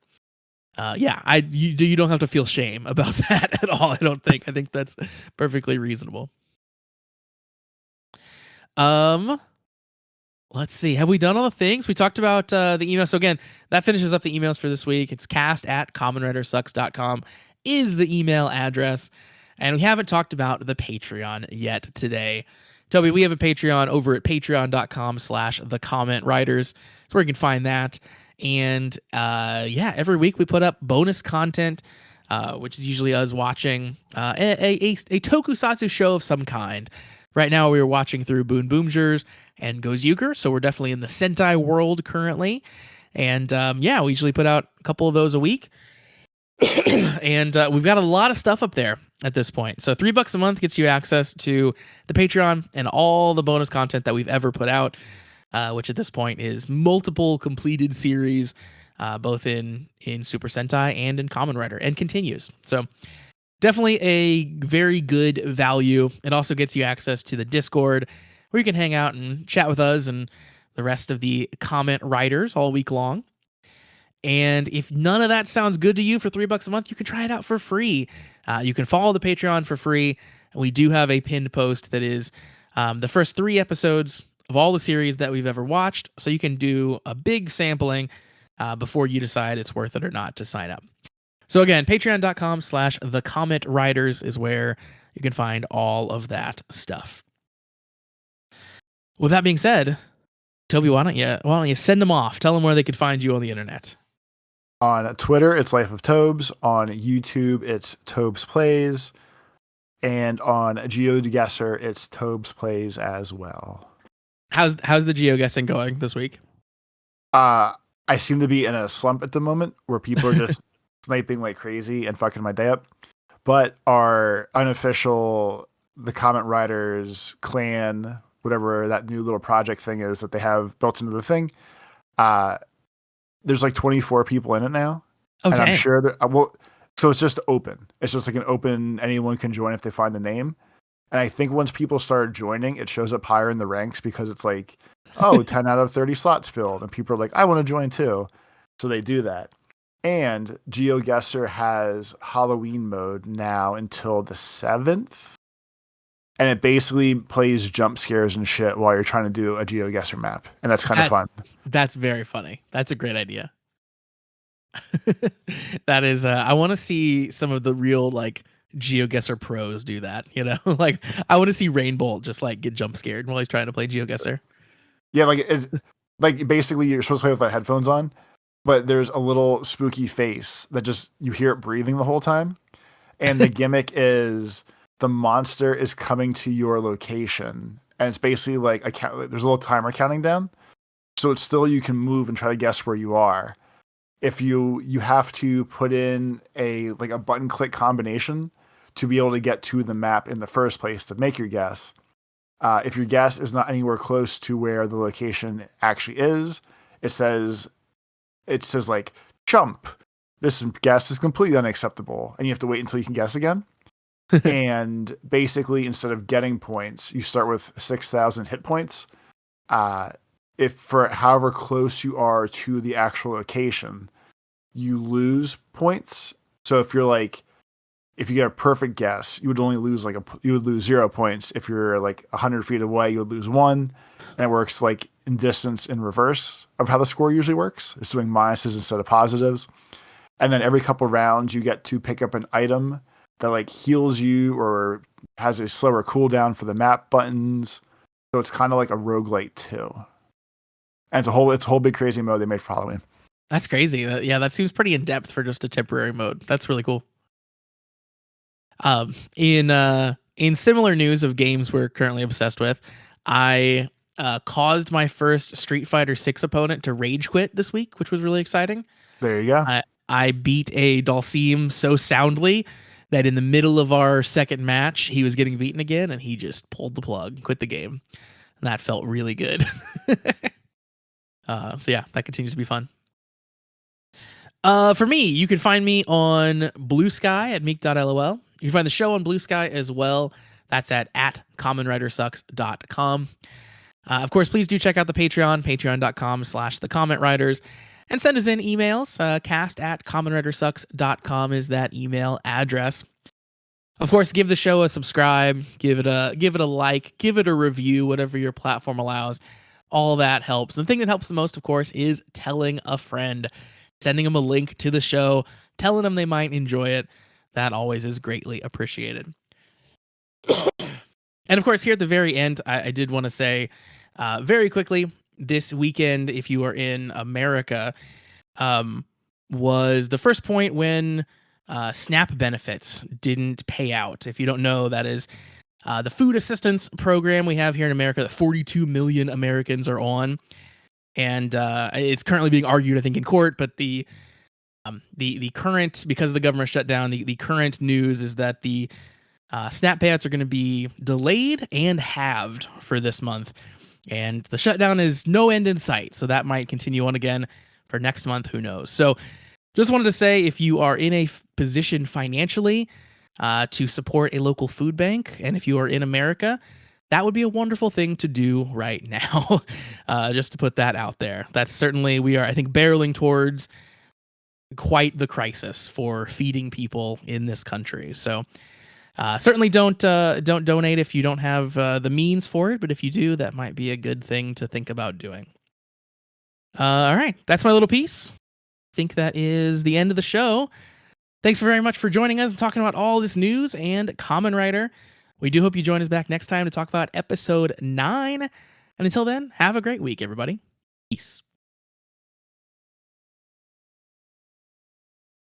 yeah, you don't have to feel shame about that at all. I don't think. I think that's perfectly reasonable. Um, let's see. Have we done all the things? We talked about the email. So again, that finishes up the emails for this week. It's cast@commonwritersucks.com is the email address. And we haven't talked about the Patreon yet today. Toby, we have a Patreon over at patreon.com/thecommentwriters. That's where you can find that. And yeah, every week we put up bonus content, which is usually us watching a tokusatsu show of some kind. Right now we are watching through Boon Boomjers and Gozyuker, so we're definitely in the Sentai world currently. And yeah, we usually put out a couple of those a week. And we've got a lot of stuff up there at this point. So $3 a month gets you access to the Patreon and all the bonus content that we've ever put out, which at this point is multiple completed series, both in Super Sentai and in Kamen Rider, and continues. So definitely a very good value. It also gets you access to the Discord where you can hang out and chat with us and the rest of the comment writers all week long. And if none of that sounds good to you for $3 a month, you can try it out for free. You can follow the Patreon for free. We do have a pinned post that is the first 3 episodes of all the series that we've ever watched. So you can do a big sampling before you decide it's worth it or not to sign up. So again, patreon.com/thecommentwriters is where you can find all of that stuff. With that being said, Toby, why don't you send them off? Tell them where they could find you on the internet. On Twitter, it's Life of Tobes. On YouTube, it's Tobes Plays. And on GeoGuessr, it's Tobes Plays as well. How's the GeoGuessing going this week? I seem to be in a slump at the moment where people are just sniping like crazy and fucking my day up. But our unofficial, the Comment Writers clan, whatever that new little project thing is that they have built into the thing, there's like 24 people in it now. Oh, and dang. I'm sure that so it's just open. It's just like an open, anyone can join if they find the name. And I think once people start joining, it shows up higher in the ranks because it's like oh, 10 out of 30 slots filled. And people are like, I want to join too. So they do that. And GeoGuessr has Halloween mode now until the 7th. And it basically plays jump scares and shit while you're trying to do a GeoGuessr map. And that's kind of fun. That's very funny. That's a great idea. That is, I want to see some of the real like GeoGuessr pros do that. Like I want to see Rainbolt just like get jump scared while he's trying to play GeoGuessr. Yeah, like it's like basically you're supposed to play with the headphones on, but there's a little spooky face that just you hear it breathing the whole time. And the gimmick is the monster is coming to your location. And it's basically like there's a little timer counting down. So it's still you can move and try to guess where you are. If you have to put in a button click combination to be able to get to the map in the first place to make your guess. If your guess is not anywhere close to where the location actually is, it says like jump. This guess is completely unacceptable, and you have to wait until you can guess again. And basically, instead of getting points, you start with 6,000 hit points. If for however close you are to the actual location, you lose points. So if you get a perfect guess, you would only lose you would lose 0 points. If you're like 100 feet away, you would lose 1. And it works like in distance in reverse of how the score usually works. It's doing minuses instead of positives. And then every couple rounds, you get to pick up an item that like heals you or has a slower cooldown for the map buttons. So it's kind of like a roguelite too. And it's a whole big crazy mode they made for Halloween. That's crazy. Yeah, that seems pretty in depth for just a temporary mode. That's really cool. In similar news of games we're currently obsessed with, I caused my first Street Fighter 6 opponent to rage quit this week, which was really exciting. There you go. I beat a Dulcim so soundly that in the middle of our second match, he was getting beaten again, and he just pulled the plug, quit the game. And that felt really good. So yeah, that continues to be fun. For me, you can find me on Blue Sky at meek.lol. You can find the show on Blue Sky as well. That's at commonwritersucks.com. Of course, please do check out the Patreon, patreon.com/thecommentwriters, and send us in emails. Cast@commonwritersucks.com is that email address. Of course, give the show a subscribe, give it a like, give it a review, whatever your platform allows. All that helps. The thing that helps the most, of course, is telling a friend, sending them a link to the show, telling them they might enjoy it. That always is greatly appreciated. And of course, here at the very end, I did want to say very quickly, this weekend, if you are in America, was the first point when SNAP benefits didn't pay out. If you don't know, that is the food assistance program we have here in America that 42 million Americans are on. And it's currently being argued, I think, in court, but the current, because of the government shutdown, the current news is that the SNAP payouts are going to be delayed and halved for this month. And the shutdown is no end in sight. So that might continue on again for next month. Who knows? So just wanted to say, if you are in a position financially to support a local food bank, and if you are in America, that would be a wonderful thing to do right now. Just to put that out there. That's certainly, we are, I think, barreling towards quite the crisis for feeding people in this country. So certainly don't donate if you don't have the means for it, but if you do, that might be a good thing to think about doing. All right, that's my little piece. I think that is the end of the show. Thanks very much for joining us and talking about all this news and Common Writer. We do hope you join us back next time to talk about episode 9. And until then, have a great week, everybody. Peace.